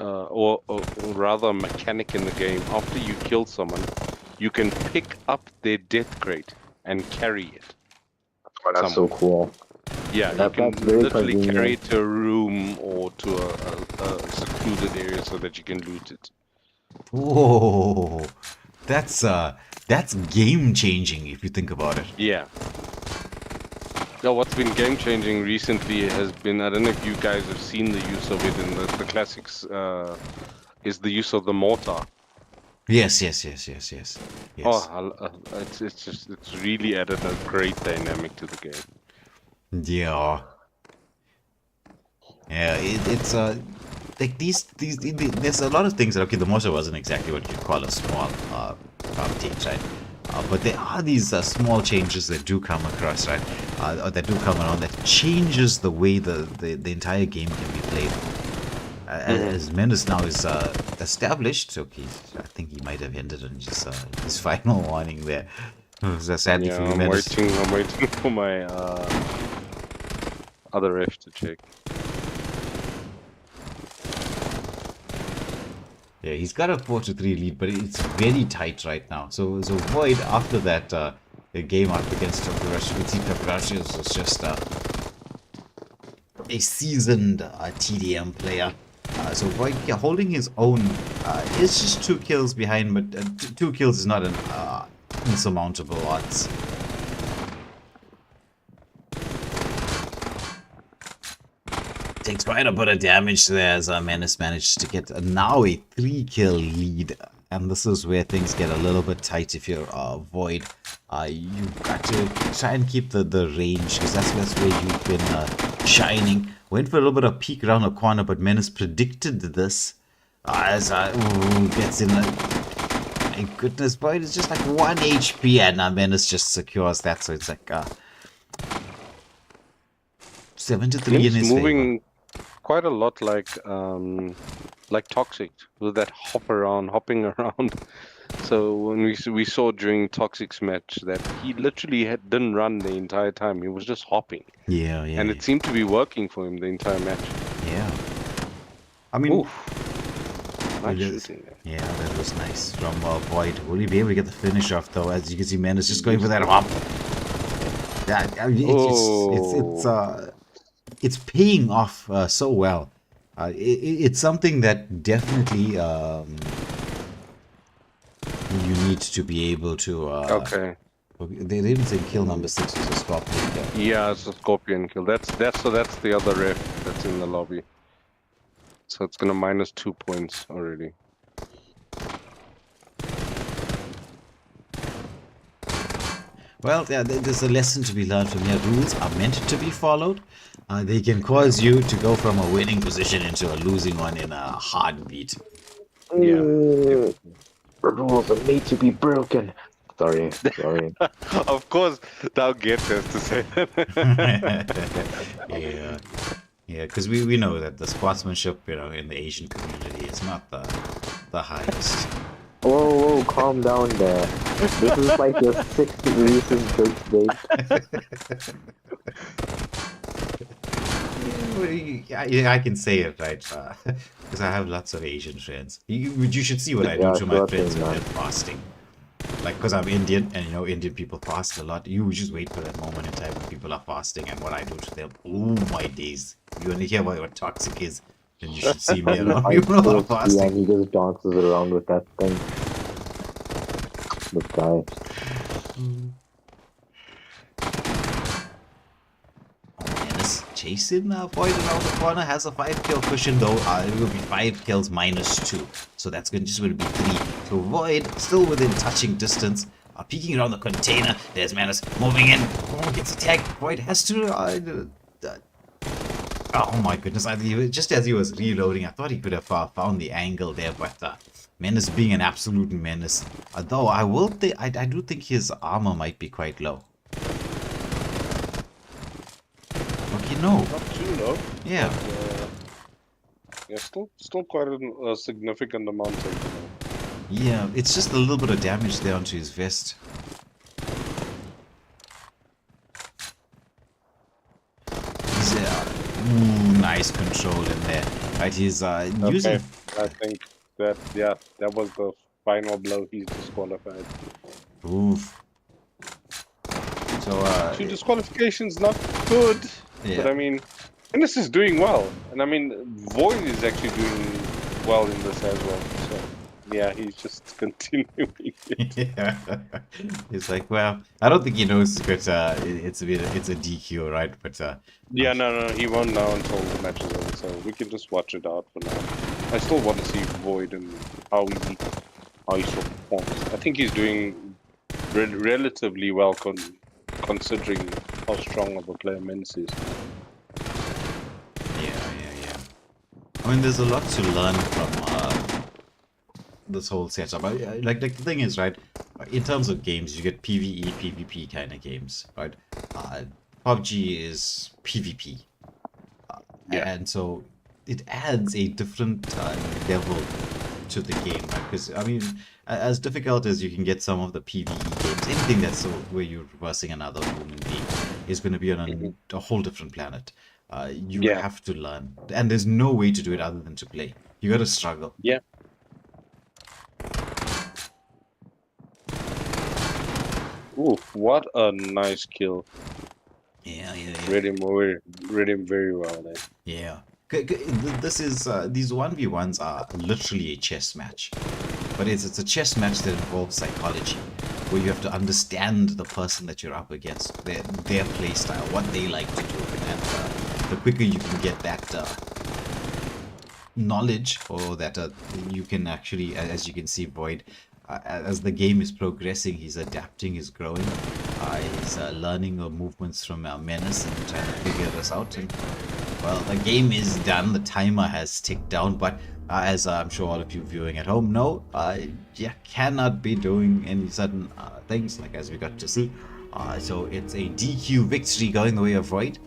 or rather a mechanic in the game. After you kill someone, you can pick up their death crate and carry it. Oh, that's so cool. Yeah, you can literally carry it to a room or to a secluded area so that you can loot it. Whoa, that's game changing if you think about it. Yeah. Now, what's been game changing recently has been, I don't know if you guys have seen the use of it in the classics, is the use of the mortar. Yes. Oh, it's really added a great dynamic to the game. Yeah, it's like these there's a lot of things that, okay, the mortar wasn't exactly what you'd call a small update, right? But there are these small changes that do come across, right? Or that do come around that changes the way the entire game can be played. As Menace now is established, okay, I think he might have ended on just his final warning there. Sadly for I'm Menace. waiting for my other ref to check. Yeah, he's got a 4-3 lead, but it's very tight right now. So Void, after that game up against Karnage, we see Karnage is just a seasoned TDM player. So Void holding his own is just 2 kills behind, but 2 kills is not an insurmountable odds. Takes quite a bit of damage there as Menace managed to get now a 3-kill lead. And this is where things get a little bit tight if you're Void. You've got to try and keep the range, because that's where you've been shining. Went for a little bit of peek around the corner, but Menace predicted this. As gets in. My goodness, Void is just like 1 HP, and Menace just secures that. So it's like 7-3 in Link's his favor. moving quite a lot like Toxic, with that hopping around. So when we saw during Toxic's match that he literally didn't run the entire time. He was just hopping, Yeah, yeah, and yeah. it seemed to be working for him the entire match. Yeah. I mean, Oof, nice it is- shooting there. yeah, that was nice from Void. Will he be able to get the finish off though? As you can see, man is just going for that hop. Yeah, I mean, it's paying off so well. It's something that definitely you need to be able to. Okay. They didn't say kill number 6 was a scorpion kill. Yeah, it's a scorpion kill. That's the other ref that's in the lobby. So it's gonna minus 2 points already. Well, yeah, there's a lesson to be learned from here. Rules are meant to be followed. They can cause you to go from a winning position into a losing one in a heartbeat. Yeah. The rules are made to be broken. Sorry. Of course, thou get us to say that. Yeah, because we know that the sportsmanship, in the Asian community is not the highest. Whoa, calm down there. This is like your 6th recent joke date. Yeah, I can say it, right? Because I have lots of Asian friends. You should see what I do to my sure friends thing, when man. they're fasting. Like, because I'm Indian, and Indian people fast a lot. You just wait for that moment in time when people are fasting, and what I do to them. Oh my days! You want to hear what Toxic is? Then you should see me around people who are Yeah, fasting. he just dances around with that thing. This guy. Menace chasing Void around the corner, has a 5-kill cushion though. It will be 5 kills minus 2. So that's just going to be 3. So Void still within touching distance. Peeking around the container. There's Menace moving in. Oh, gets attacked. Void has to. Oh my goodness. Just as he was reloading, I thought he could have found the angle there, but Menace being an absolute menace. Though I do think his armor might be quite low. Okay, no. Not too low. Yeah. Yeah, still quite a significant amount of. Yeah, it's just a little bit of damage there onto his vest. He's nice control in there. Right, he's using. I think that was the final blow. He's disqualified. Oof. So 2 disqualifications, not good. Yeah. But I mean, Ennis is doing well, and I mean, Void is actually doing well in this as well. So yeah, he's just continuing it. Yeah. He's like, well, I don't think he knows, but it's a DQ, right? But Yeah, no, he won't know until the match is over, so we can just watch it out for now. I still want to see Void and how he performs. I think he's doing relatively well considering how strong of a player Menace is. Yeah. I mean, there's a lot to learn from this whole setup. Like the thing is, right? In terms of games, you get PvE, PvP kind of games, right? PubG is PvP, and so it adds a different level to the game, right? Because I mean, as difficult as you can get some of the PvE games, anything that's where you're reversing another human being is going to be on a whole different planet. You have to learn, and there's no way to do it other than to play. You got to struggle. Yeah. Ooh, what a nice kill. Yeah. Read him very well there. Yeah. This is these 1v1s are literally a chess match, but it's a chess match that involves psychology, where you have to understand the person that you're up against, their play style, what they like to do, and the quicker you can get that knowledge, or that you can actually, as you can see, Void, as the game is progressing, he's adapting, he's growing, he's learning the movements from Menace and trying to figure this out. And well, the game is done, the timer has ticked down, but as I'm sure all of you viewing at home know, you cannot be doing any certain things, like as we got to see. So it's a DQ victory going the way of Void.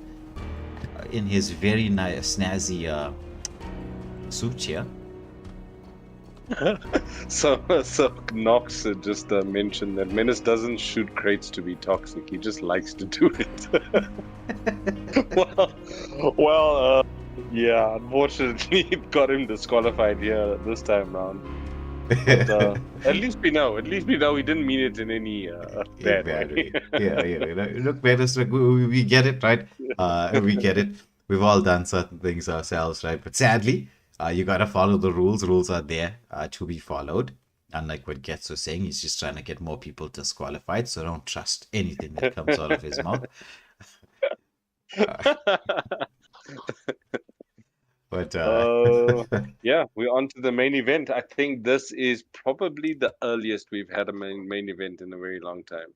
in his very nice, snazzy suit here. So Nox just mentioned that Menace doesn't shoot crates to be toxic. He just likes to do it. well, yeah. Unfortunately, it got him disqualified here this time round. But at least we know. At least we know he didn't mean it in any bad way. Yeah. Look, Menace, look, we get it, right? We get it. We've all done certain things ourselves, right? But sadly, you gotta follow the rules. Rules are there to be followed. Unlike what Getz was saying, he's just trying to get more people disqualified. So don't trust anything that comes out of his mouth. But yeah, we're on to the main event. I think this is probably the earliest we've had a main event in a very long time.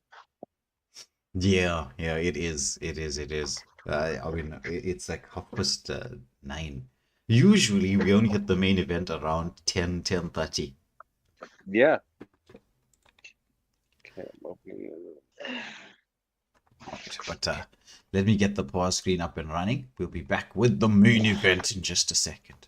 yeah, it is. I mean, it's like 9:30. Usually, we only hit the main event around 10:30. Yeah. Okay, I'm opening it. But let me get the pause screen up and running. We'll be back with the main event in just a second.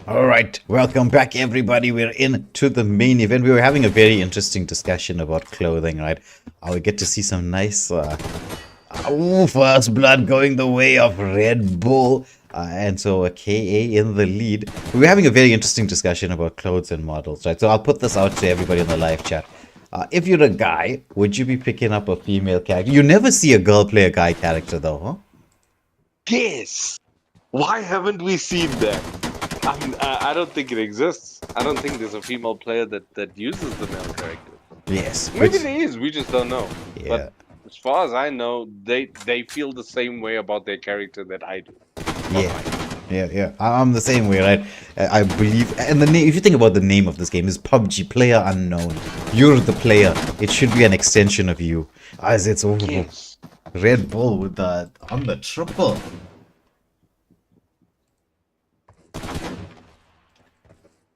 All right, welcome back, everybody. We're into the main event. We were having a very interesting discussion about clothing, right? We get to see some nice first blood going the way of Red Bull. And so a KA in the lead. We were having a very interesting discussion about clothes and models, right? So I'll put this out to everybody in the live chat. If you're a guy, would you be picking up a female character? You never see a girl play a guy character, though, huh? Yes. Why haven't we seen that? I don't think it exists. I don't think there's a female player that uses the male character. Yes. Maybe there is. We just don't know. Yeah. But as far as I know, they feel the same way about their character that I do. Yeah. I'm the same way, right? I believe, and the name. If you think about the name of this game, is PubG, Player Unknown. You're the player. It should be an extension of you, as it's over. Yes. Red Bull with the on the triple.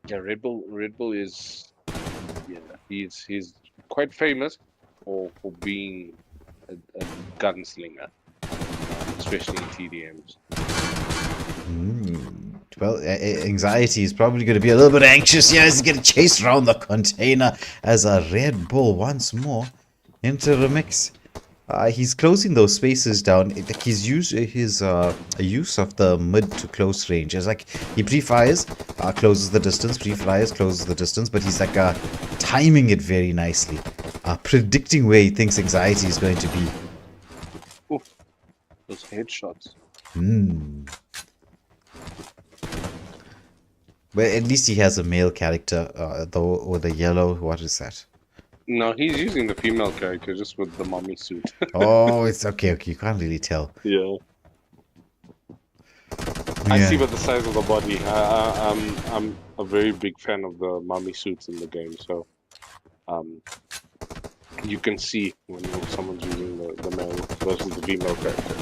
Yeah, Red Bull is, yeah, he's quite famous for being a gunslinger, especially in TDMs. Well, anxiety is probably going to be a little bit anxious here as he gets chased around the container as a Red Bull once more into the mix. He's closing those spaces down. He's used his use of the mid to close range. It's like he pre-fires, closes the distance, pre-fires, closes the distance, but he's like timing it very nicely, predicting where he thinks anxiety is going to be. Oof, those headshots. But at least he has a male character, though, with the yellow. What is that? No, he's using the female character just with the mommy suit. Oh, it's okay. You can't really tell. Yeah. I see by the size of the body. I'm a very big fan of the mommy suits in the game, so you can see when someone's using the male versus the female character.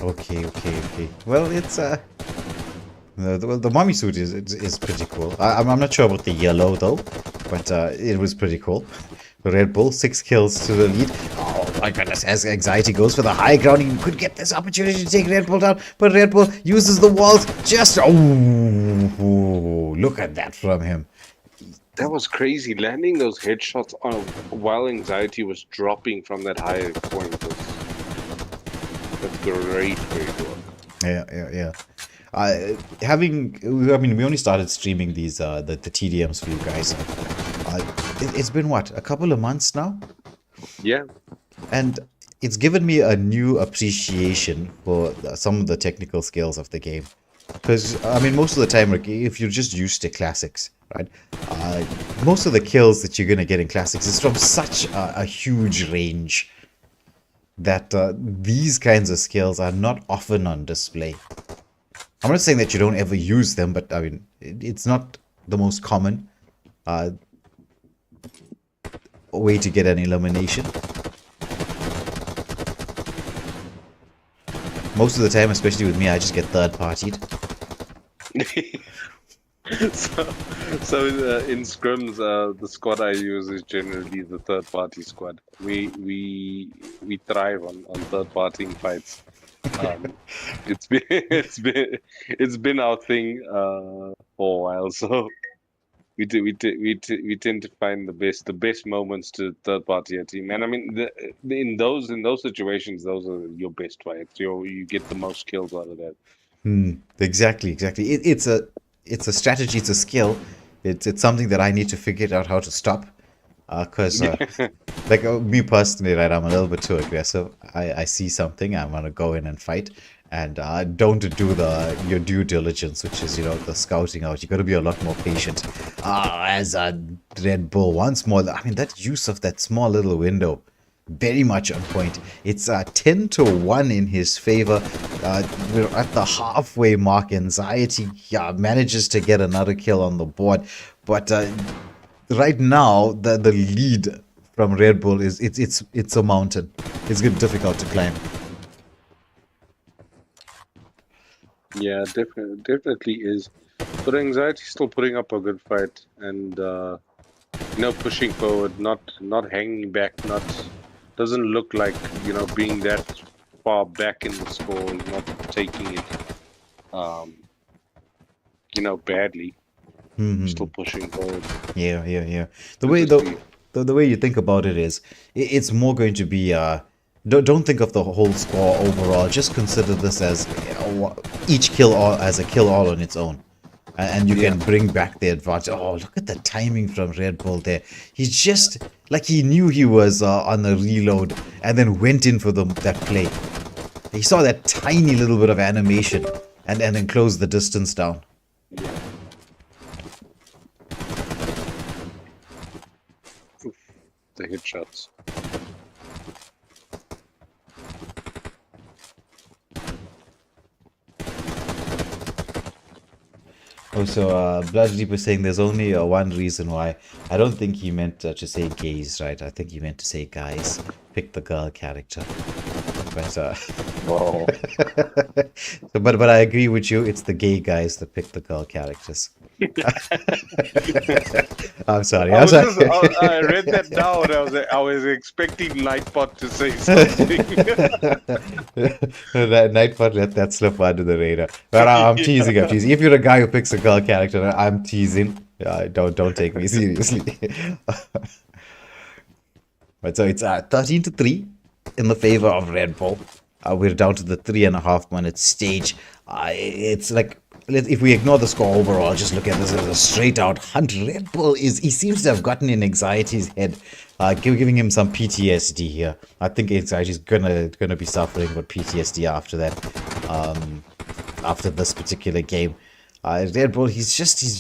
Okay. Well, it's the mommy suit is pretty cool. I'm not sure about the yellow though, but it was pretty cool. Red Bull 6 kills to the lead. Oh my goodness! As anxiety goes for the high ground, he could get this opportunity to take Red Bull down, but Red Bull uses the walls. Just look at that from him. That was crazy. Landing those headshots on while anxiety was dropping from that higher point. That's great work. Yeah. We only started streaming these the TDMs for you guys. It's been what, a couple of months now? Yeah. And it's given me a new appreciation for some of the technical skills of the game. Because, most of the time, if you're just used to classics, right? Most of the kills that you're going to get in classics is from such a huge range that these kinds of skills are not often on display. I'm not saying that you don't ever use them, but it's not the most common way to get an elimination. Most of the time, especially with me, I just get third-partied. so in scrims, the squad I use is generally the third-party squad. We thrive on third-partying fights. It's been our thing for a while, so we tend to find the best moments to third party a team, and in those situations, those are your best fights. You get the most kills out of that. Exactly. It's a strategy. It's a skill. It's something that I need to figure out how to stop. Because me personally, right, I'm a little bit too aggressive. I see something, I'm gonna go in and fight, and don't do your due diligence, which is the scouting out. You got to be a lot more patient. As a Red Bull once more, that use of that small little window, very much on point. It's 10-1 in his favor. We're at the halfway mark. Anxiety manages to get another kill on the board, but right now the lead from Red Bull is it's a mountain. It's difficult to climb. Yeah, definitely is. But anxiety still putting up a good fight, and pushing forward, not hanging back, doesn't look like being that far back in the score, not taking it um, badly. Mhm. Still pushing forward. Yeah. The Good way to see. the way you think about it is, it's more going to be don't think of the whole score overall. Just consider this as each kill all as a kill all on its own, and you Yeah. can bring back the advantage. Oh, look at the timing from Red Bull there. He's just like he knew he was on the reload, and then went in for that play. He saw that tiny little bit of animation, and then closed the distance down. The headshots. Oh, so Blood Deep was saying there's only one reason why. I don't think he meant to say gays, right? I think he meant to say guys. Pick the girl character. But Whoa. but I agree with you. It's the gay guys that pick the girl characters. I'm sorry. I I'm read that down. I was expecting Nightbot to say something. Nightbot let that slip under the radar. But I'm teasing. If you're a guy who picks a girl character, I'm teasing. Don't take me seriously. But so it's 13-3 in the favor of Red Bull. We're down to the 3.5 minute stage. It's like, if we ignore the score overall, just look at this as a straight out hunt. Red Bull he seems to have gotten in anxiety's head, giving him some PTSD here. I think anxiety's gonna be suffering with PTSD after that, after this particular game. Red Bull, he's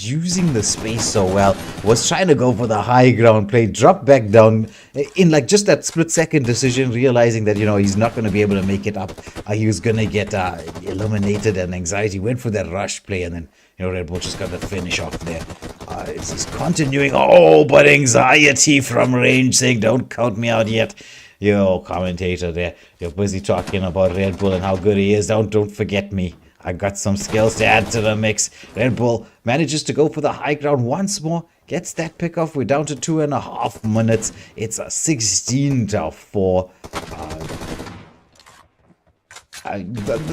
using the space so well. Was trying to go for the high ground play, drop back down in like just that split second decision, realizing that he's not going to be able to make it up. He was going to get eliminated, and anxiety went for that rush play, and then Red Bull just got the finish off there. He's continuing. Oh, but anxiety from range saying, "Don't count me out yet." Yo, commentator there, you're busy talking about Red Bull and how good he is. Don't forget me. I got some skills to add to the mix. Red Bull manages to go for the high ground once more. Gets that pick off. We're down to 2.5 minutes. It's a 16-4.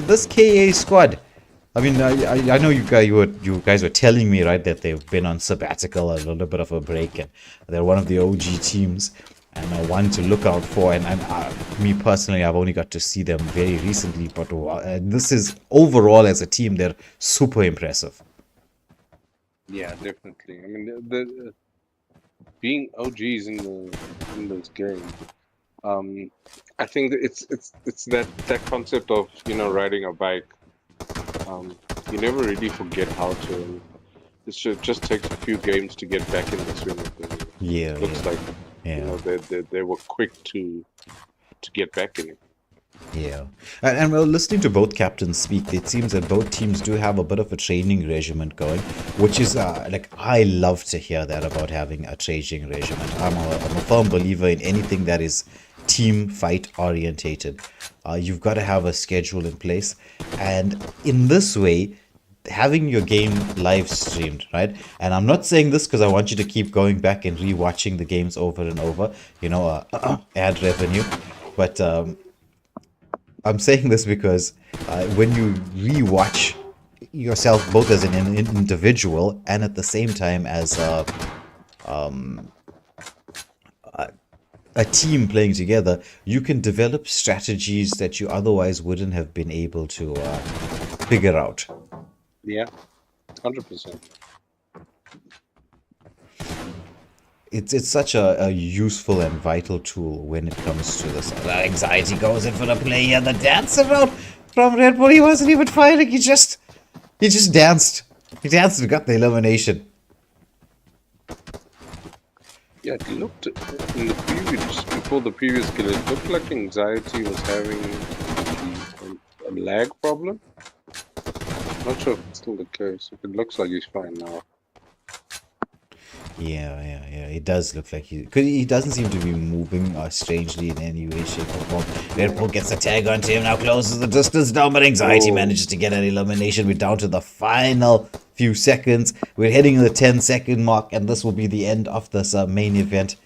This KA squad. I mean, I know you guys were telling me, right, that they've been on sabbatical, a little bit of a break, and they're one of the OG teams. And one to look out for, and me personally, I've only got to see them very recently, but this is overall as a team, they're super impressive. Yeah, definitely. I mean, the being OGs in this game, I think that it's that concept of riding a bike. You never really forget how to. It just takes a few games to get back in the swing of things. Yeah, Looks like. Yeah. They were quick to get back in it. Yeah. And well, listening to both captains speak, it seems that both teams do have a bit of a training regimen going, which is like, I love to hear that about having a training regimen. I'm a firm believer in anything that is team fight orientated. You've got to have a schedule in place, and in this way, having your game live streamed, right? And I'm not saying this because I want you to keep going back and rewatching the games over and over, ad revenue. But I'm saying this because when you rewatch yourself both as an individual and at the same time as a team playing together, you can develop strategies that you otherwise wouldn't have been able to figure out. Yeah, 100%. It's such a useful and vital tool when it comes to this. Anxiety goes in for the play here. The dance around from Red Bull. He wasn't even fighting. He just danced. He danced and got the elimination. Yeah, it looked in the before the previous kill. It looked like anxiety was having a lag problem. Not sure if it's still the case. It looks like he's fine now. Yeah. It does look like he doesn't seem to be moving strangely in any way, shape, or form. Red Bull gets a tag onto him, now closes the distance down, but anxiety manages to get an elimination. We're down to the final few seconds. We're heading the 10-second mark, and this will be the end of this main event.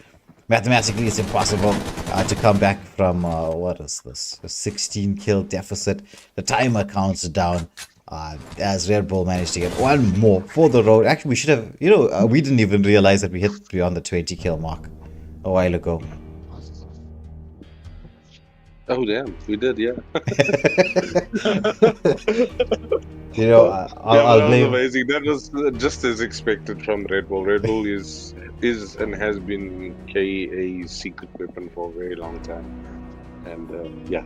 Mathematically, it's impossible to come back from, what is this? A 16 kill deficit. The timer counts down. as Red Bull managed to get one more for the road. Actually, we should have, we didn't even realize that we hit beyond the 20 kill mark a while ago. Oh damn, we did, yeah. I'll that was blame. amazing. That was just as expected from Red Bull. Red Bull is and has been KA's secret weapon for a very long time. And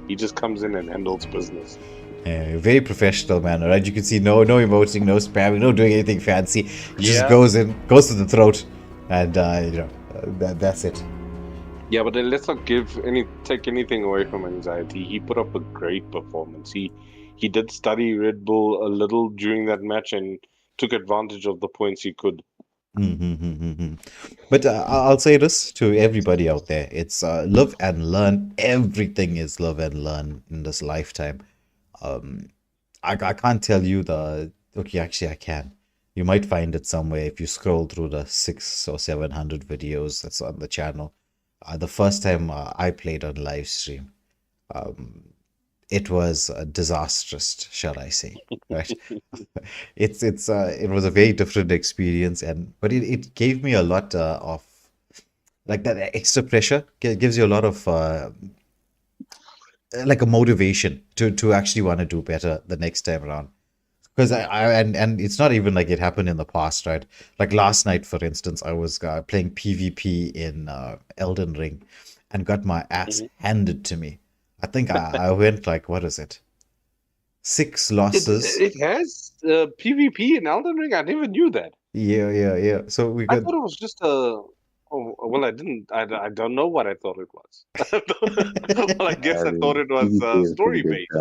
he just comes in and handles business. Yeah, very professional, man. Right? You can see no emoting, no spamming, no doing anything fancy. He just goes to the throat, and that's it. Yeah, but then let's not take anything away from anxiety. He put up a great performance. He did study Red Bull a little during that match and took advantage of the points he could. But I'll say this to everybody out there: it's live and learn. Everything is live and learn in this lifetime. I can't tell you okay, actually I can. You might find it somewhere if you scroll through the 600 or 700 videos that's on the channel. The first time I played on live stream, it was disastrous, shall I say? Right? It was a very different experience, but it gave me a lot of like that extra pressure. Gives you a lot of like a motivation to actually want to do better the next time around. Because and it's not even like it happened in the past, right? Like last night, for instance, I was playing PvP in Elden Ring and got my ass handed to me. I think I went like, what is it? 6 losses. It has PvP in Elden Ring? I never knew that. Yeah. So I thought it was just a... Oh, well, I didn't. I don't know what I thought it was. Well, I guess I thought it was story-based.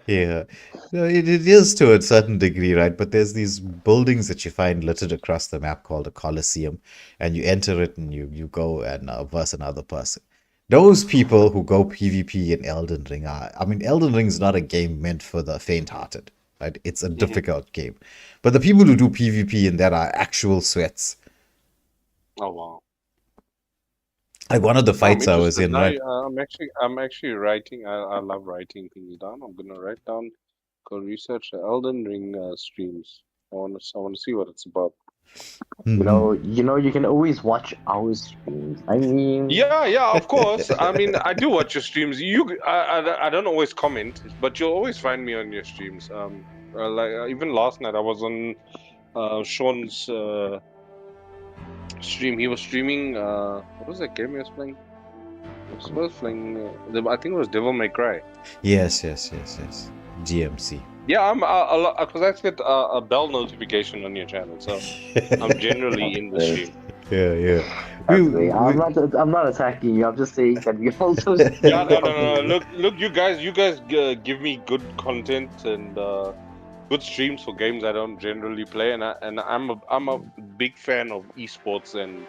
Yeah. No, it is to a certain degree, right? But there's these buildings that you find littered across the map called a Colosseum, and you enter it and you go and verse another person. Those people who go PvP in Elden Ring Elden Ring is not a game meant for the faint-hearted, right? It's a difficult game. But the people who do PvP in that are actual sweats. Oh, wow. Like one of the fights I was in, right? I'm actually writing. I love writing things down. I'm gonna write down, go research the Elden Ring streams. I want to see what it's about. You know, you can always watch our streams. I mean, yeah, of course. I mean, I do watch your streams. I don't always comment, but you'll always find me on your streams. Like even last night, I was on Sean's stream. He was streaming what was that game he was playing? He was playing I think it was Devil May Cry. Yes. GMC. Yeah, I'm because I get a bell notification on your channel, so I'm generally in the stream. Yeah. I'm not attacking you. I'm just saying that we also. Yeah, no. Look, you guys give me good content and good streams for games I don't generally play, and I'm a big fan of esports and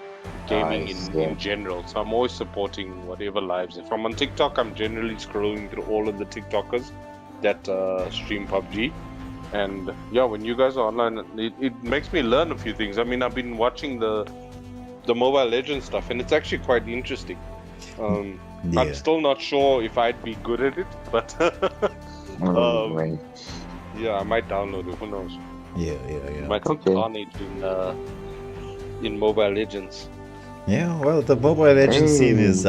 gaming in general. So I'm always supporting whatever lives. If I'm on TikTok, I'm generally scrolling through all of the TikTokers that stream PubG. And yeah, when you guys are online, it makes me learn a few things. I mean, I've been watching the Mobile Legends stuff, and it's actually quite interesting. I'm still not sure if I'd be good at it, but yeah, I might download it. Who knows? Yeah. Might see Karnage in Mobile Legends. Yeah, well, the Mobile Legends scene is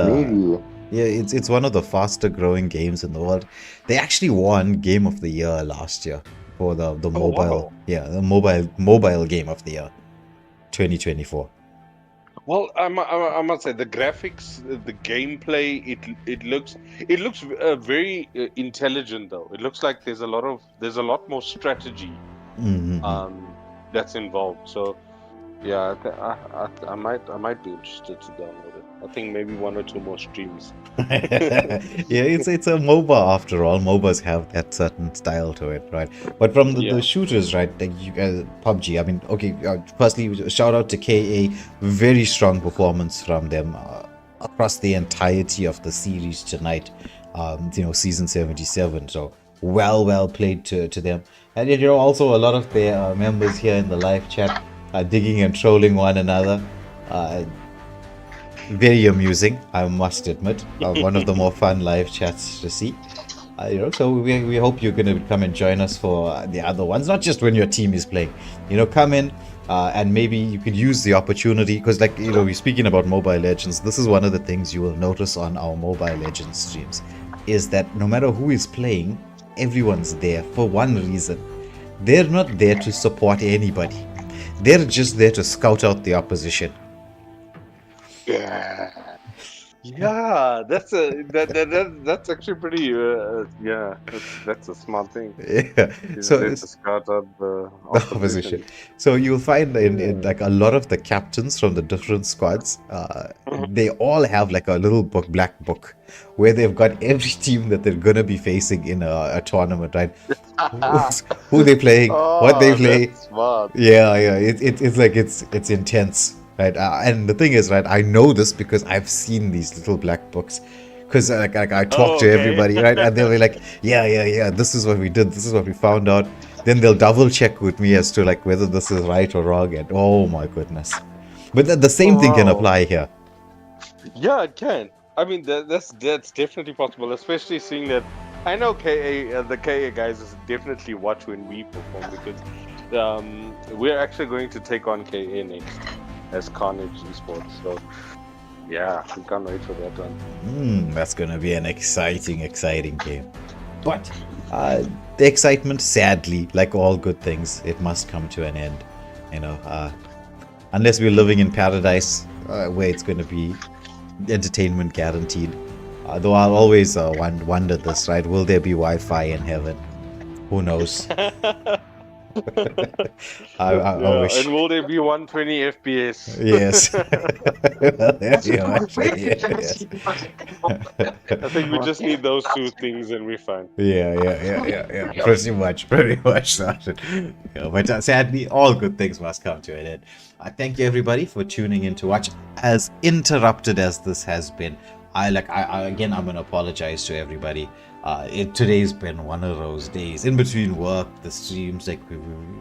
it's one of the faster growing games in the world. They actually won Game of the Year last year for the mobile. Wow. Yeah, the mobile Game of the Year 2024. Well, I must say the graphics, the gameplay, it looks very intelligent though. It looks like there's a lot more strategy that's involved. So yeah, I might be interested to download it. I think maybe 1 or 2 more streams. Yeah, it's a MOBA after all. MOBAs have that certain style to it, right? But from the shooters, right? Like PUBG. I mean, okay. Firstly, shout out to KA. Very strong performance from them across the entirety of the series tonight. Season 77. So well played to them. And also a lot of their members here in the live chat digging and trolling one another. Very amusing, I must admit. One of the more fun live chats to see. So we hope you're going to come and join us for the other ones, not just when your team is playing. Come in and maybe you could use the opportunity because, like, we're speaking about Mobile Legends. This is one of the things you will notice on our Mobile Legends streams is that no matter who is playing, everyone's there for one reason. They're not there to support anybody. They're just there to scout out the opposition. Yeah, that's that's actually pretty. That's a smart thing. Yeah. So It's to scout out the the opposition. So you'll find in like a lot of the captains from the different squads, they all have like a little black book, where they've got every team that they're gonna be facing in a tournament, right? Who they playing, what they play. That's smart. Yeah. It's like it's intense, right? And the thing is, right, I know this because I've seen these little black books. Because like I talk to everybody, right, and they'll be like, yeah, this is what we did, this is what we found out. Then they'll double check with me as to like whether this is right or wrong, and oh my goodness. But the same thing can apply here. Yeah, it can. I mean, that's definitely possible, especially seeing that I know the KA guys definitely watch when we perform because we're actually going to take on KA next as Karnage Esports. So yeah, we can't wait for that one. That's gonna be an exciting game. But the excitement, sadly, like all good things, it must come to an end. Unless we're living in paradise, where it's gonna be entertainment guaranteed. Though I'll always wonder this, right? Will there be Wi-Fi in heaven? Who knows? I wish. And will there be 120 FPS? Yes. I think we just need those two things and we're fine. Yeah. Pretty much that. But sadly, all good things must come to an end. Thank you everybody for tuning in to watch. As interrupted as this has been, I'm gonna apologize to everybody. Today's been one of those days in between work, the streams, like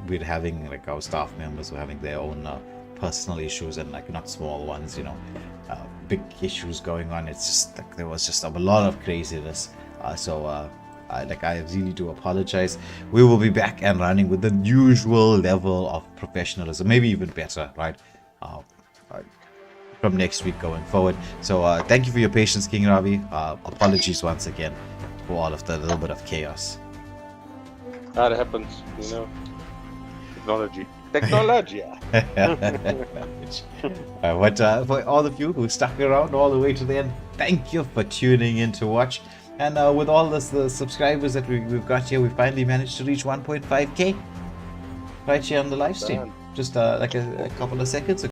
we're having, like, our staff members were having their own personal issues, and like not small ones, big issues going on. It's just like there was just a lot of craziness. I really do apologize. We will be back and running with the usual level of professionalism, maybe even better, right? From next week going forward. So thank you for your patience, King Ravi. Apologies once again for all of the little bit of chaos. That happens, Technology. But for all of you who stuck around all the way to the end, thank you for tuning in to watch. And with all the subscribers that we've got here, we finally managed to reach 1.5k right here on the live stream. Just like a couple of seconds ago.